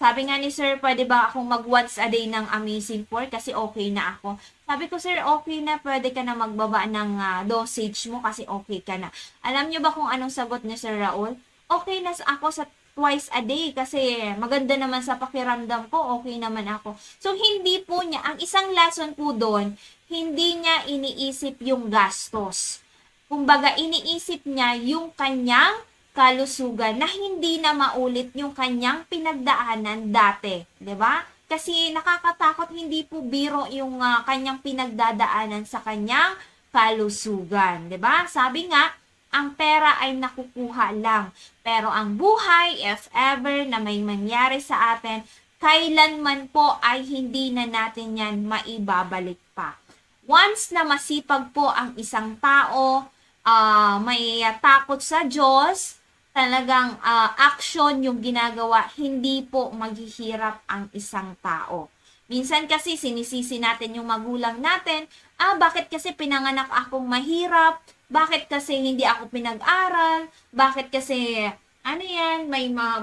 sabi nga ni Sir, pwede ba akong mag once a day ng Amazing 4 kasi okay na ako. Sabi ko, Sir, okay na, pwede ka na magbaba ng dosage mo kasi okay ka na. Alam nyo ba kung anong sagot ni Sir Raul? Okay na ako sa twice a day kasi maganda naman sa pakiramdam ko, okay naman ako. So, hindi po niya, ang isang lesson po doon, hindi niya iniisip yung gastos. Kumbaga, iniisip niya yung kanyang kalusugan na hindi na maulit yung kanyang pinagdaanan dati. 'Di ba? Kasi nakakatakot, hindi po biro yung kanyang pinagdadaanan sa kanyang kalusugan. 'Di ba? Sabi nga, ang pera ay nakukuha lang. Pero ang buhay, if ever na may mangyari sa atin, kailanman po ay hindi na natin yan maibabalik pa. Once na masipag po ang isang tao, may takot sa Diyos, talagang action yung ginagawa, hindi po maghihirap ang isang tao. Minsan kasi sinisisi natin yung magulang natin, bakit kasi pinanganak akong mahirap? Bakit kasi hindi ako pinag-aral? Bakit kasi,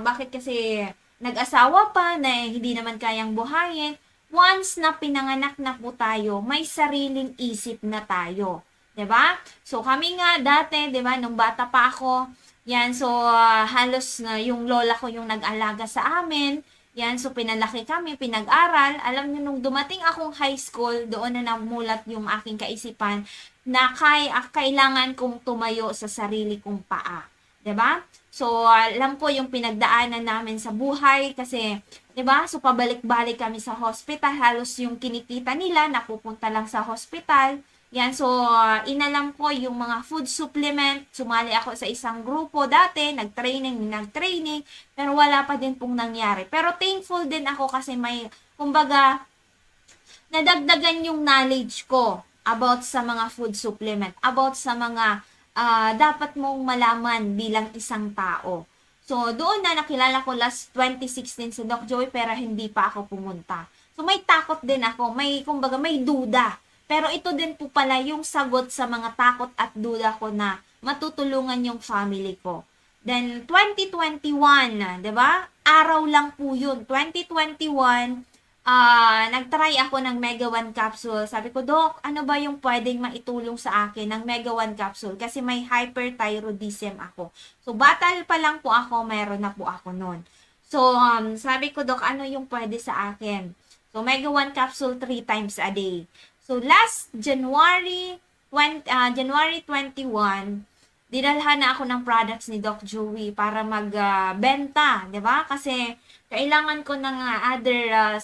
bakit kasi nag-asawa pa na hindi naman kayang buhayin? Once na pinanganak na po tayo, may sariling isip na tayo. 'Di ba? So kami nga dati, 'di ba, nung bata pa ako, yan, so halos na yung lola ko yung nag-alaga sa amin. Yan, so pinalaki kami, pinag-aral. Alam niyo, nung dumating akong high school, doon na namulat yung aking kaisipan na kailangan kong tumayo sa sarili kong paa. 'Di ba? So, alam ko yung pinagdaanan namin sa buhay kasi, 'di ba? So, pabalik-balik kami sa hospital. Halos yung kinikita nila, napupunta lang sa hospital. Yan, so, inalam ko yung mga food supplement. Sumali ako sa isang grupo dati, nag-training, pero wala pa din pong nangyari. Pero thankful din ako kasi may, kumbaga, nadagdagan yung knowledge ko about sa mga food supplement, about sa mga dapat mong malaman bilang isang tao. So, doon na nakilala ko last 2016 si Doc Joey, pero hindi pa ako pumunta. So, may takot din ako, may duda. Pero ito din po pala yung sagot sa mga takot at duda ko na matutulungan yung family ko. Then, 2021, 'di ba? Araw lang po yun. 2021, nagtry ako ng Mega 1 capsule. Sabi ko, Doc, ano ba yung pwedeng maitulong sa akin ng Mega 1 capsule? Kasi may hyperthyroidism ako. So, battle pa lang po ako, mayroon na po ako nun. So, sabi ko, Doc, ano yung pwede sa akin? So, Mega 1 capsule 3 times a day. So, last January 21, 'di dinalhan na ako ng products ni Doc Joey para magbenta, 'di ba? Kasi kailangan ko ng other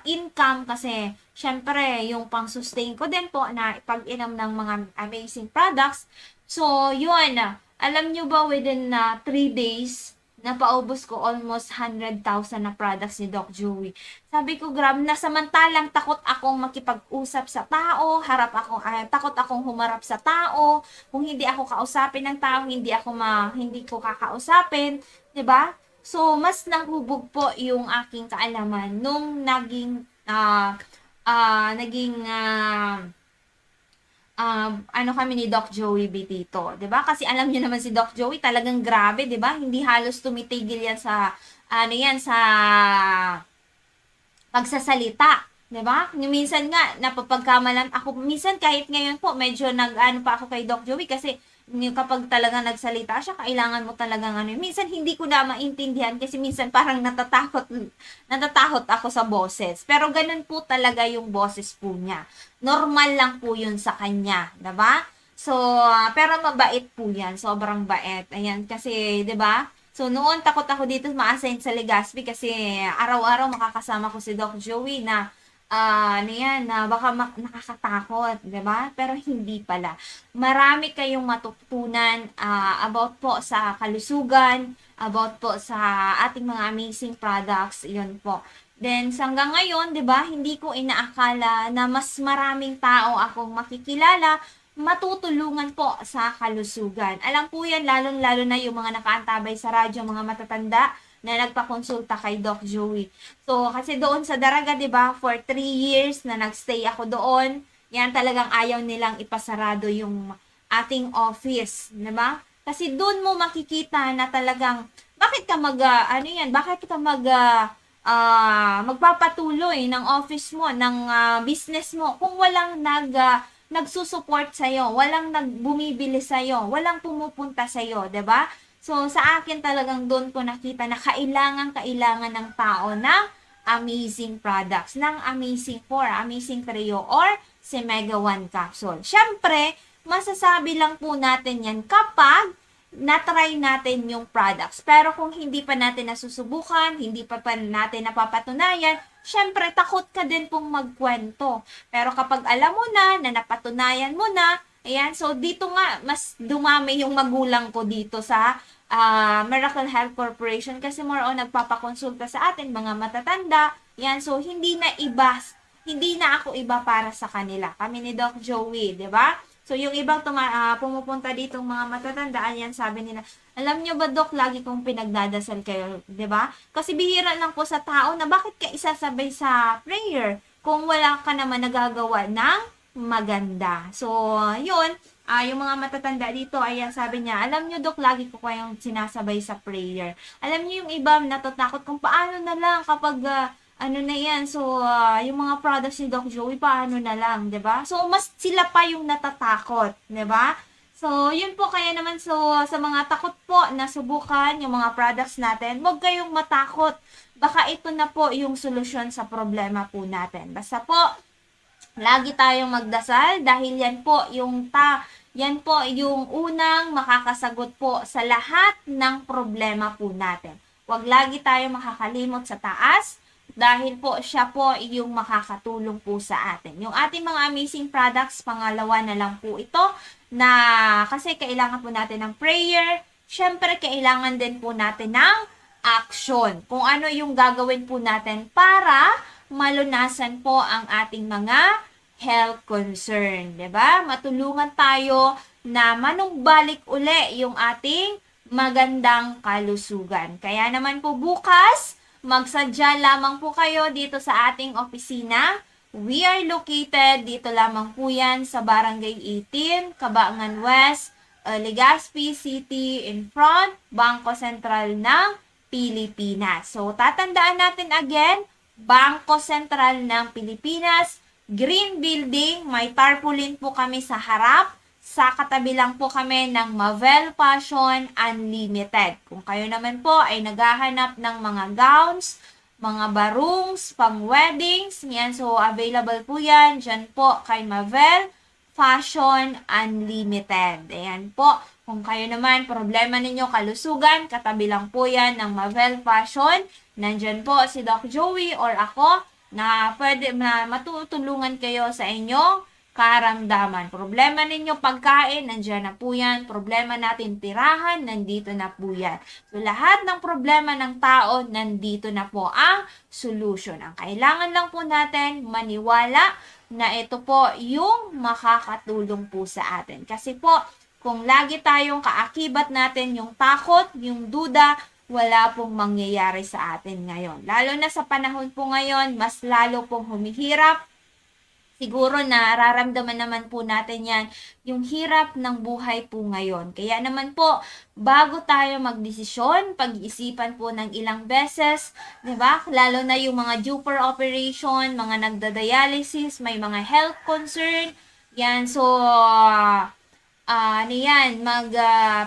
income kasi syempre yung pang-sustain ko din po na pag-inom ng mga amazing products. So, yun. Alam nyo ba within 3 days, napaubos ko almost 100,000 na products ni Doc Joey. Sabi ko, grab, na samantalang takot akong makipag-usap sa tao, takot akong humarap sa tao, kung hindi ako kausapin ng tao, hindi ko kakausapin, 'di ba? So, mas nahubog po yung aking kaalaman nung naging kami ni Doc Joey B dito, 'di ba? Kasi alam niyo naman si Doc Joey talagang grabe, 'di ba? Hindi halos tumitigil yan sa sa pagsasalita, 'di ba? Minsan nga napapagkamalan ako, minsan kahit ngayon po medyo pa ako kay Doc Joey kasi kapag talaga nagsalita siya, kailangan mo talagang minsan hindi ko na maintindihan kasi minsan parang natatakot ako sa boses. Pero ganun po talaga yung boses po niya. Normal lang po yun sa kanya, 'di ba? So, pero mabait po yan, sobrang bait. Ayan, kasi 'di ba? So, noon takot ako dito ma-assign sa Legazpi kasi araw-araw makakasama ko si Doc Joey na na baka nakakatakot, 'di ba? Pero hindi pala. Marami kayong matutunan about po sa kalusugan, about po sa ating mga amazing products, 'yun po. Then hanggang ngayon, 'di ba, hindi ko inaakala na mas maraming tao akong makikilala matutulungan po sa kalusugan. Alam po 'yan lalong-lalo na yung mga nakaantabay sa radyo, mga matatanda na nagpakonsulta kay Doc Joey. So, kasi doon sa Daraga, 'di ba, for 3 years na nagstay ako doon, yan talagang ayaw nilang ipasarado yung ating office, 'di ba? Kasi doon mo makikita na talagang bakit ka magpapatuloy ng office mo, ng business mo kung walang nagsusupport sa iyo, walang bumibili sa iyo, walang pumupunta sa iyo, 'di ba? So, sa akin talagang doon ko nakita na kailangan ng tao ng amazing products, ng Amazing 4, Amazing Trio, or si Mega 1 Capsule. Siyempre, masasabi lang po natin yan kapag na-try natin yung products. Pero kung hindi pa natin nasusubukan, hindi pa natin napapatunayan, siyempre, takot ka din pong magkwento. Pero kapag alam mo na napatunayan mo na, ayan, so dito nga, mas dumami yung magulang ko dito sa Miracle Health Corporation kasi more on nagpapakonsulta sa atin, mga matatanda. Yan, so hindi na ako iba para sa kanila. Kami ni Doc Joey, 'di ba? So yung ibang pumupunta dito mga matatanda, yan sabi nila, alam nyo ba Doc, lagi kong pinagdadasal kayo, 'di ba? Kasi bihira lang po sa tao na bakit ka isasabay sa prayer kung wala ka naman nagagawa ng maganda. So, yun, yung mga matatanda dito, ayan, sabi niya, alam nyo, Doc, lagi ko kayong sinasabay sa prayer. Alam nyo, yung iba natatakot kung paano na lang kapag, na yan, so, yung mga products ni Doc Joey, paano na lang, 'di ba? So, mas sila pa yung natatakot, 'di ba? So, yun po, kaya naman, so, sa mga takot po na subukan yung mga products natin, huwag kayong matakot. Baka ito na po yung solusyon sa problema po natin. Basta po, lagi tayong magdasal dahil yan po yung unang makakasagot po sa lahat ng problema po natin. Huwag lagi tayong makakalimot sa taas dahil po siya po yung makakatulong po sa atin. Yung ating mga amazing products, pangalawa na lang po ito na kasi kailangan po natin ng prayer. Syempre, kailangan din po natin ng action. Kung ano yung gagawin po natin para malunasan po ang ating mga health concern, 'di ba? Matulungan tayo na manumbalik uli yung ating magandang kalusugan. Kaya naman po bukas, magsadya lamang po kayo dito sa ating opisina. We are located dito lamang po yan sa Barangay 18, Cabangan West, Legazpi City, in front, Bangko Sentral ng Pilipinas. So, tatandaan natin again, Bangko Sentral ng Pilipinas, Green Building, may tarpaulin po kami sa harap. Sa katabi lang po kami ng Mavel Fashion Unlimited. Kung kayo naman po ay naghahanap ng mga gowns, mga barungs, pang weddings, yan, so available po yan dyan po kay Mavel Fashion Unlimited. Ayan po. Kung kayo naman, problema ninyo kalusugan, katabi lang po yan ng Mavel Fashion. Nandyan po si Doc Joey or ako na pwede matutulungan kayo sa inyong karamdaman. Problema ninyo pagkain, nandyan na po yan. Problema natin tirahan, nandito na po yan. So, lahat ng problema ng tao, nandito na po ang solution. Ang kailangan lang po natin, maniwala na ito po yung makakatulong po sa atin. Kasi po, kung lagi tayong kaakibat natin yung takot, yung duda, wala pong mangyayari sa atin ngayon. Lalo na sa panahon po ngayon, mas lalo pong humihirap. Siguro nararamdaman naman po natin yan, yung hirap ng buhay po ngayon. Kaya naman po, bago tayo magdesisyon, pag-iisipan po ng ilang beses, di ba? Lalo na yung mga due for operation, mga nagda-dialysis, may mga health concern. Yan, so,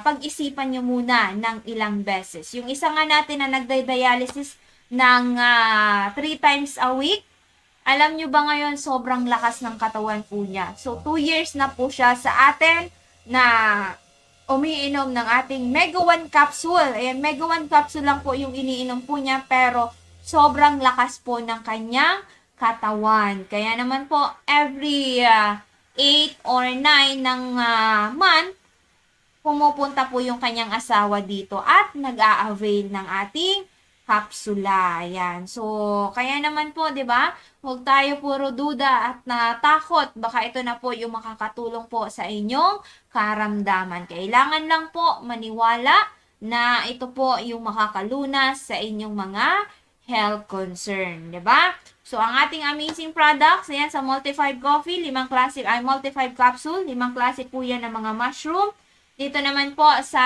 pag-isipan nyo muna ng ilang beses. Yung isa nga natin na nagda-dialysis ng 3 times a week, alam nyo ba ngayon, sobrang lakas ng katawan po niya. So, 2 years na po siya sa atin na umiinom ng ating Mega 1 capsule. Ayan, Mega 1 capsule lang po yung iniinom po niya, pero sobrang lakas po ng kanyang katawan. Kaya naman po, every 8 or 9 ng month, pumupunta po yung kanyang asawa dito at nag-a-avail ng ating kapsula. Yan. So, kaya naman po, 'di ba? Huwag tayo puro duda at natakot. Baka ito na po yung makakatulong po sa inyong karamdaman. Kailangan lang po maniwala na ito po yung makakalunas sa inyong mga health concern, 'di ba? So, ang ating amazing products, ayan, sa Multi-5 Coffee, 5 classic, Multi-5 Capsule, 5 classic po yan ng mga mushroom. Dito naman po sa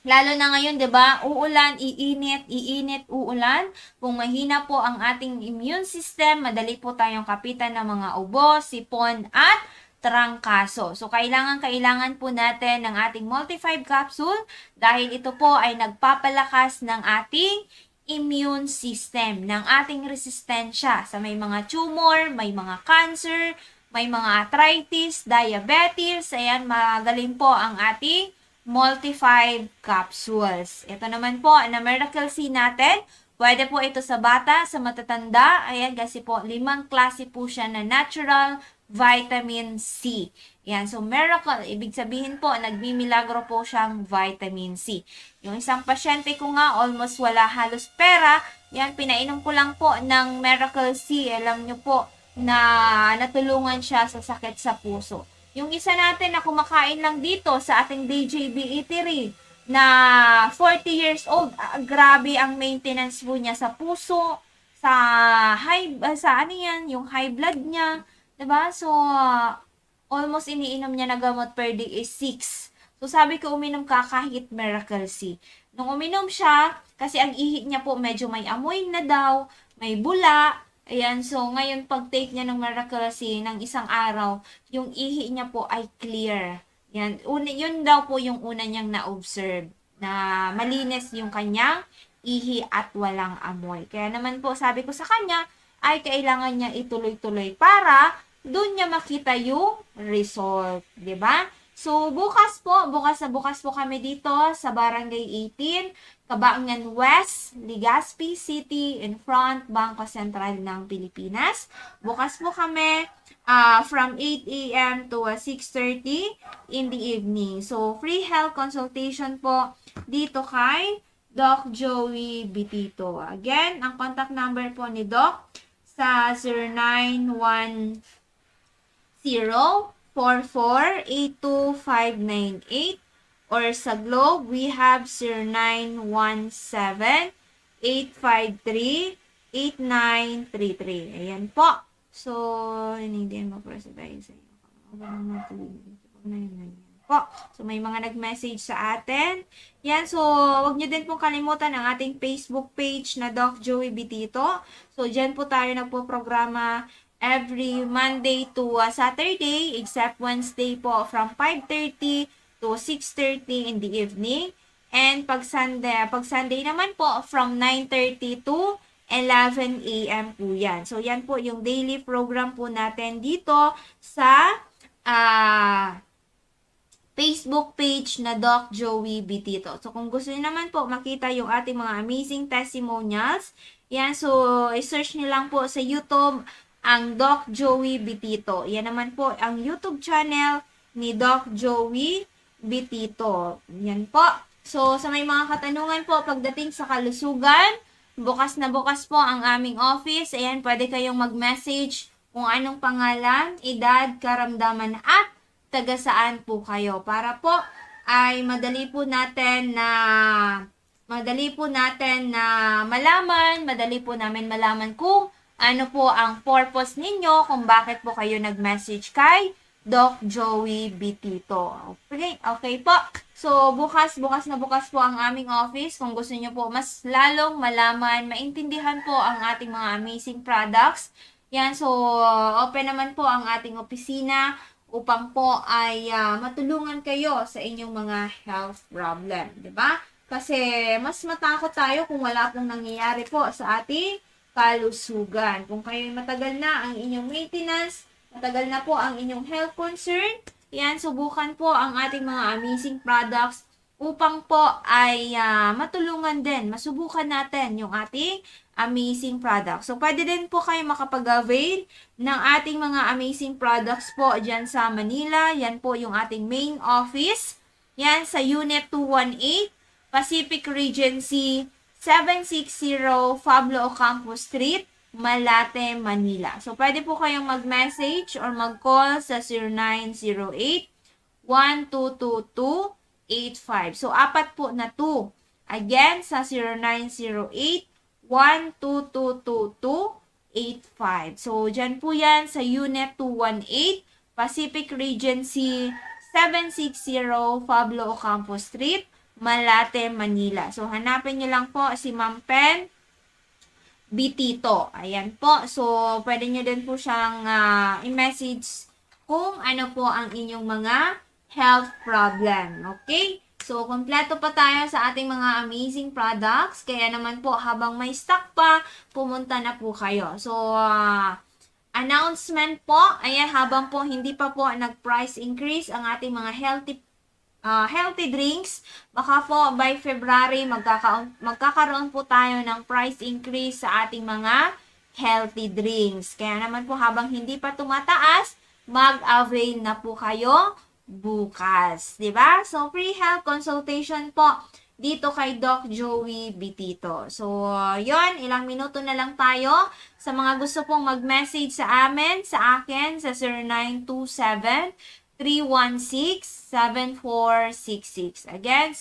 lalo na ngayon, 'di ba? Uulan, iinit, uulan. Kung mahina po ang ating immune system, madali po tayong kapitan ng mga ubo, sipon at trangkaso. So, kailangan po natin ng ating Multi-5 capsule dahil ito po ay nagpapalakas ng ating immune system, ng ating resistensya sa may mga tumor, may mga cancer, may mga arthritis, diabetes. Ayan, magaling po ang ating Multi-5 capsules. Ito naman po, na Miracle C natin. Pwede po ito sa bata, sa matatanda. Ayan, kasi po, 5 klase po siya na natural vitamin C. Ayan, so Miracle, ibig sabihin po, nagmimilagro po siyang vitamin C. Yung isang pasyente ko nga, almost wala halos pera. Yan, pinainom ko lang po ng Miracle C. Alam nyo po, na natulungan siya sa sakit sa puso. Yung isa natin na kumakain lang dito sa ating DJB Eatery na 40 years old, grabe ang maintenance po niya sa puso, sa yung high blood niya, 'di ba? So almost iniinom niya na gamot per day is 6. So sabi ko uminom ka kahit Miracle C. Nung uminom siya, kasi ang ihi niya po medyo may amoy na daw, may bula. Ayan, so ngayon pag-take niya ng Miracle C ng isang araw, yung ihi niya po ay clear. Yan, yun daw po yung una niyang na-observe, na malinis yung kanyang ihi at walang amoy. Kaya naman po sabi ko sa kanya, ay kailangan niya ituloy-tuloy para doon niya makita yung result, 'di ba? So bukas po kami dito sa Barangay 18, Cabangan West, Legazpi City, in front Bangko Sentral ng Pilipinas. Bukas po kami from 8 a.m. to 6:30 in the evening. So free health consultation po dito kay Doc Joey Bitito. Again, ang contact number po ni Doc sa 0910-4482-598 or sa Globe, we have 0917-853-8933. Ayan po. So, hindi mo-presibay sa iyo. Po. So, may mga nag-message sa atin. Yan. So, wag nyo din pong kalimutan ang ating Facebook page na Doc Joey Bitito. So, dyan po tayo nagpo-programa every Monday to Saturday, except Wednesday po from 5:30 to 6:30 in the evening. And pag Sunday naman po from 9:30 to 11 a.m. po yan. So, yan po yung daily program po natin dito sa Facebook page na Doc Joey Bitito. So, kung gusto niyo naman po makita yung ating mga amazing testimonials, yan, so, i-search niyo lang po sa YouTube ang Doc Joey Bitito. Yan naman po ang YouTube channel ni Doc Joey Bitito. Yan po. So, sa may mga katanungan po pagdating sa kalusugan, bukas na bukas po ang aming office. Ayan, pwede kayong mag-message kung anong pangalan, edad, karamdaman at taga saan po kayo para po ay madali po natin na malaman, madali po namin malaman kung ano po ang purpose ninyo, kung bakit po kayo nag-message kay Doc Joey Bitito. Okay po. So, bukas po ang aming office. Kung gusto niyo po mas lalong malaman, maintindihan po ang ating mga amazing products. Yan, so, open naman po ang ating opisina upang po ay matulungan kayo sa inyong mga health problem, di ba? Kasi mas matakot tayo kung wala pong nangyayari po sa ating kalusugan. Kung kayo matagal na ang inyong maintenance, matagal na po ang inyong health concern, yan, subukan po ang ating mga amazing products upang po ay matulungan din, masubukan natin yung ating amazing products. So, pwede din po kayo makapag-avail ng ating mga amazing products po dyan sa Manila. Yan po yung ating main office. Yan sa Unit 218, Pacific Regency, 760 Pablo Ocampo Street, Malate, Manila. So, pwede po kayong mag-message or mag-call sa 0908-1222-85. So, 4 po na 2. Again, sa 0908-1222-85. So, dyan po yan sa Unit 218, Pacific Regency, 760 Pablo Ocampo Street, Malate, Manila. So, hanapin nyo lang po si Ma'am Pen Bitito. Ayan po. So, pwede nyo din po siyang i-message kung ano po ang inyong mga health problem. Okay? So, kompleto pa tayo sa ating mga amazing products. Kaya naman po, habang may stock pa, pumunta na po kayo. So, announcement po, ayan, habang po hindi pa po nag-price increase ang ating mga healthy drinks, baka po by February magkakaroon po tayo ng price increase sa ating mga healthy drinks. Kaya naman po habang hindi pa tumataas, mag-avail na po kayo bukas, 'di ba? So free health consultation po dito kay Doc Joey Bitito. So, yon, ilang minuto na lang tayo sa mga gusto pong mag-message sa amin, sa akin sa 0927-316-7466. Again,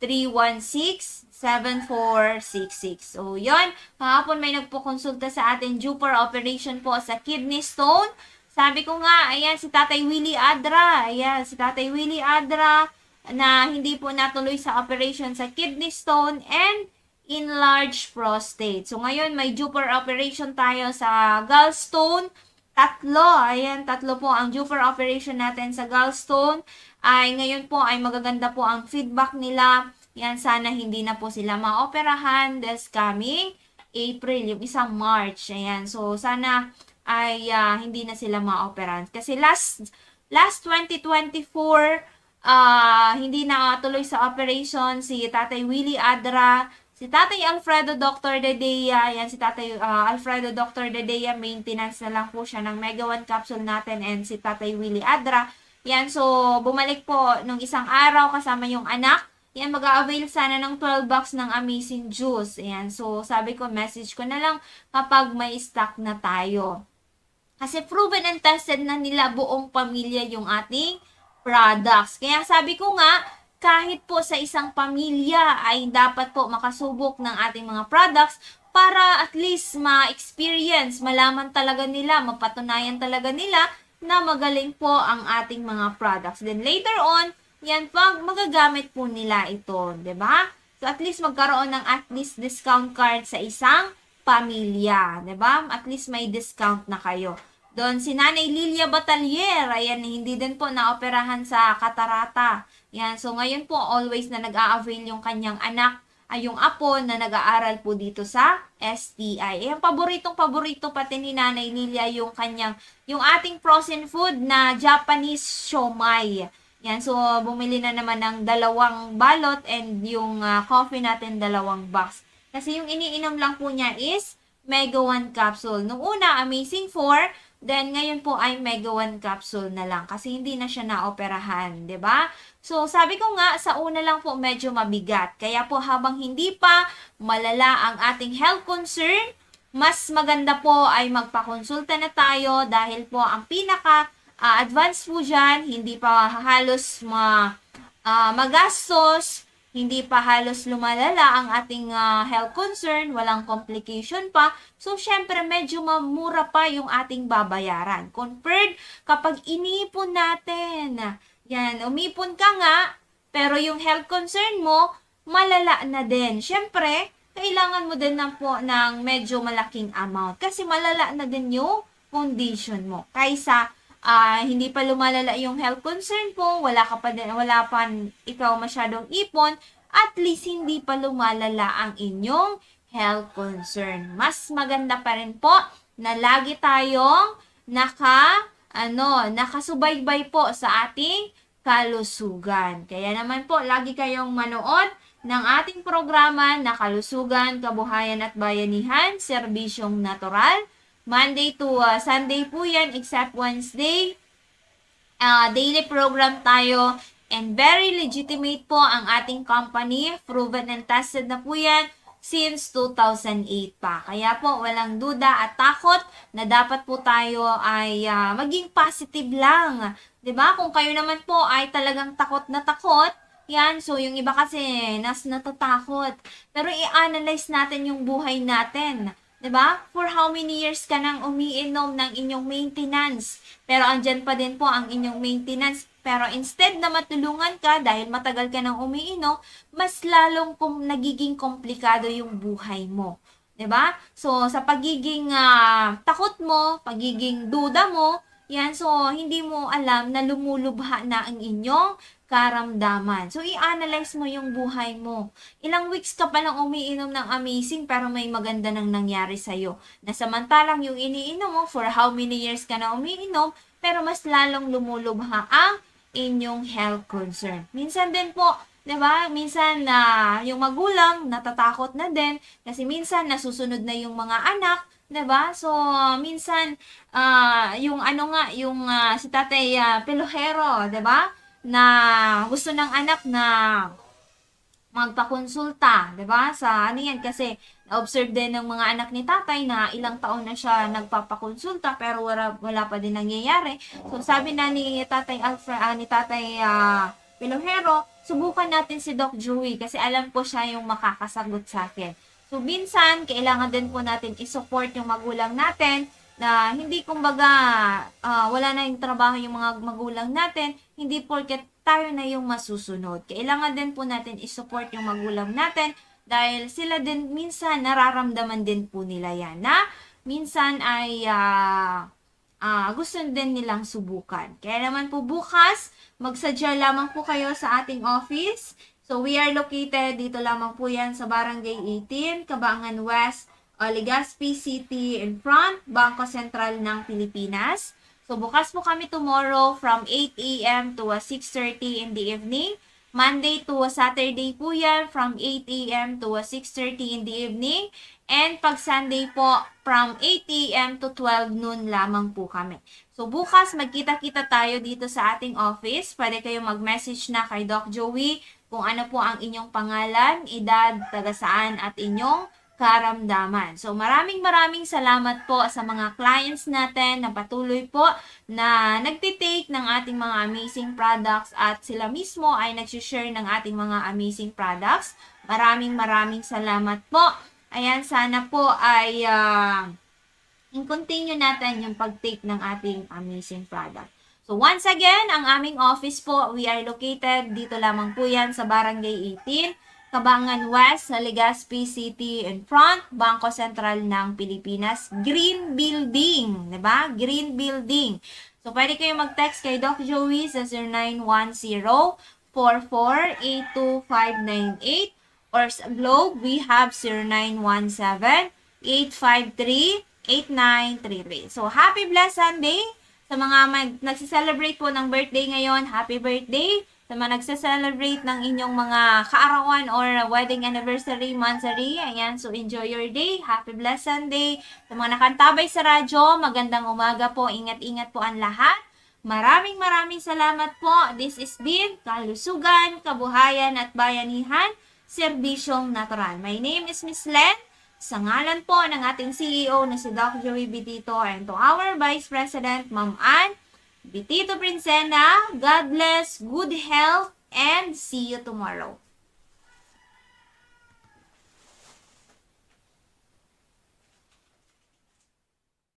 0927-316-7466. So, yon. Kahapon may nagpo-consulta sa atin due for operation po sa kidney stone. Sabi ko nga, ayan, si Tatay Willie Adra. Ayan, si Tatay Willie Adra na hindi po natuloy sa operation sa kidney stone and enlarged prostate. So, ngayon, may due for operation tayo sa gallstone. 3. Ayan, 3 po ang due for operation natin sa gallstone. Ay, ngayon po ay magaganda po ang feedback nila. Yan, sana hindi na po sila maoperahan this coming April, yung isang March. Ayan, so sana ay hindi na sila maoperahan. Kasi last 2024, hindi na tuloy sa operation si Tatay Willie Adra, si Tatay Alfredo Dr. Dedea, yan si Tatay Alfredo Dr. Dedea, maintenance na lang po siya ng Mega 1 capsule natin, and si Tatay Willie Adra. Yan, so bumalik po nung isang araw kasama yung anak. Yan, mag-a-avail sana ng 12 box ng Amazing Juice. Yan, so sabi ko, message ko na lang kapag may stock na tayo. Kasi proven and tested na nila buong pamilya yung ating products. Kaya sabi ko nga, kahit po sa isang pamilya ay dapat po makasubok ng ating mga products para at least ma-experience, malaman talaga nila, mapatunayan talaga nila na magaling po ang ating mga products. Then later on, yan pag magagamit po nila ito, 'di ba? So at least magkaroon ng at least discount card sa isang pamilya, 'di ba? At least may discount na kayo. Doon si Nanay Lilia Batalier, ayan, hindi din po naoperahan sa katarata. Yan, so ngayon po always na nag-a-avail yung kanyang anak ay yung apo na nag-aaral po dito sa STI. Yung paboritong-paborito pati ni Nanay Lilia yung ating frozen food na Japanese siomai. Yan, so bumili na naman ng 2 balot and yung coffee natin 2 box. Kasi yung iniinom lang po niya is Mega 1 capsule. Nung una, Amazing 4, then ngayon po ay Mega 1 capsule na lang kasi hindi na siya naoperahan, 'di ba? So sabi ko nga, sa una lang po medyo mabigat. Kaya po habang hindi pa malala ang ating health concern, mas maganda po ay magpakonsulta na tayo dahil po ang pinaka advanced po dyan, hindi pa halos magastos, hindi pa halos lumalala ang ating health concern, walang complication pa. So, syempre, medyo mamura pa yung ating babayaran. Compared kapag inipon natin, yan, umipon ka nga, pero yung health concern mo, malala na din. Syempre, kailangan mo din ng medyo malaking amount kasi malala na din yung condition mo. Kaysa hindi pa lumalala yung health concern po, wala pa ikaw masyadong ipon, at least hindi pa lumalala ang inyong health concern. Mas maganda pa rin po na lagi tayong nakasubaybay po sa ating kalusugan. Kaya naman po, lagi kayong manood ng ating programa na Kalusugan, Kabuhayan at Bayanihan, Serbisyong Natural. Monday to Sunday po yan, except Wednesday. Daily program tayo. And very legitimate po ang ating company. Proven and tested na po yan since 2008 pa. Kaya po, walang duda at takot na dapat po tayo ay maging positive lang. 'Di ba? Kung kayo naman po ay talagang takot na takot, yan, so yung iba kasi natatakot. Pero i-analyze natin yung buhay natin. 'Di ba? For how many years ka nang umiinom ng inyong maintenance? Pero andyan pa din po ang inyong maintenance. Pero instead na matulungan ka dahil matagal ka nang umiinom, mas lalong nagiging komplikado yung buhay mo. 'Di ba? So sa pagiging takot mo, pagiging duda mo, yan, so hindi mo alam na lumulubha na ang inyong karamdaman. So, i-analyze mo yung buhay mo. Ilang weeks ka pa lang umiinom ng Amazing pero may maganda nang nangyari sa'yo. Na samantalang yung iniinom mo, for how many years ka na umiinom, pero mas lalong lumulubha ang inyong health concern. Minsan din po, 'di ba? Minsan yung magulang natatakot na din kasi minsan nasusunod na yung mga anak, 'di ba? So minsan yung si Tatay Pilojero, 'di ba? Na gusto ng anak na magpakonsulta, 'di ba? Sa yan kasi na-observe din ng mga anak ni tatay na ilang taon na siya nagpapakonsulta pero wala pa din nangyayari. So sabi na ni Tatay Pilojero, subukan natin si Doc Joey kasi alam ko siya yung makakasagot sa akin. So minsan kailangan din po natin i-support yung magulang natin na hindi kumbaga wala na yung trabaho yung mga magulang natin, hindi porket tayo na yung masusunod. Kailangan din po natin i-support yung magulang natin dahil sila din minsan nararamdaman din po nila yan na minsan ay gusto din nilang subukan. Kaya naman po bukas, magsadya lamang po kayo sa ating office. So we are located dito lamang po yan sa Barangay 18, Cabangan West, Legazpi City in front, Bangko Sentral ng Pilipinas. So bukas po kami tomorrow from 8 a.m. to 6:30 in the evening. Monday to Saturday po yan from 8 a.m. to 6:30 in the evening. And pag Sunday po from 8 a.m. to 12 noon lamang po kami. So bukas magkita-kita tayo dito sa ating office. Pwede kayo mag-message na kay Doc Joey kung ano po ang inyong pangalan, edad, taga saan at inyong karamdaman. So maraming salamat po sa mga clients natin na patuloy po na nagtitake ng ating mga amazing products at sila mismo ay nagsishare ng ating mga amazing products. Maraming salamat po. Ayan, sana po ay continue natin yung pag-take ng ating amazing product. So once again, ang aming office po, we are located dito lamang po yan sa Barangay 18, Cabangan West, sa Legazpi City in front, Bangko Sentral ng Pilipinas. Green Building, diba? Green Building. So, pwede kayo mag-text kay Doc Joey sa 0910-44-82598 or sa Globe, we have 0917-853-8933. So, happy blessed Sunday sa mga nagsiselebrate po ng birthday ngayon. Happy birthday! Sa mga nagsiselebrate ng inyong mga kaarawan or wedding anniversary, monthsary. Ayan, so enjoy your day. Happy blessed Sunday. Sa mga nakantabay sa radyo, magandang umaga po. Ingat-ingat po ang lahat. Maraming salamat po. This is been Kalusugan, Kabuhayan at Bayanihan, Serbisyong Natural. My name is Miss Len. Sa ngalan po ng ating CEO na si Doc Joey Bitito and to our Vice President, Ma'am Ann Bitito Princena, God bless, good health, and see you tomorrow.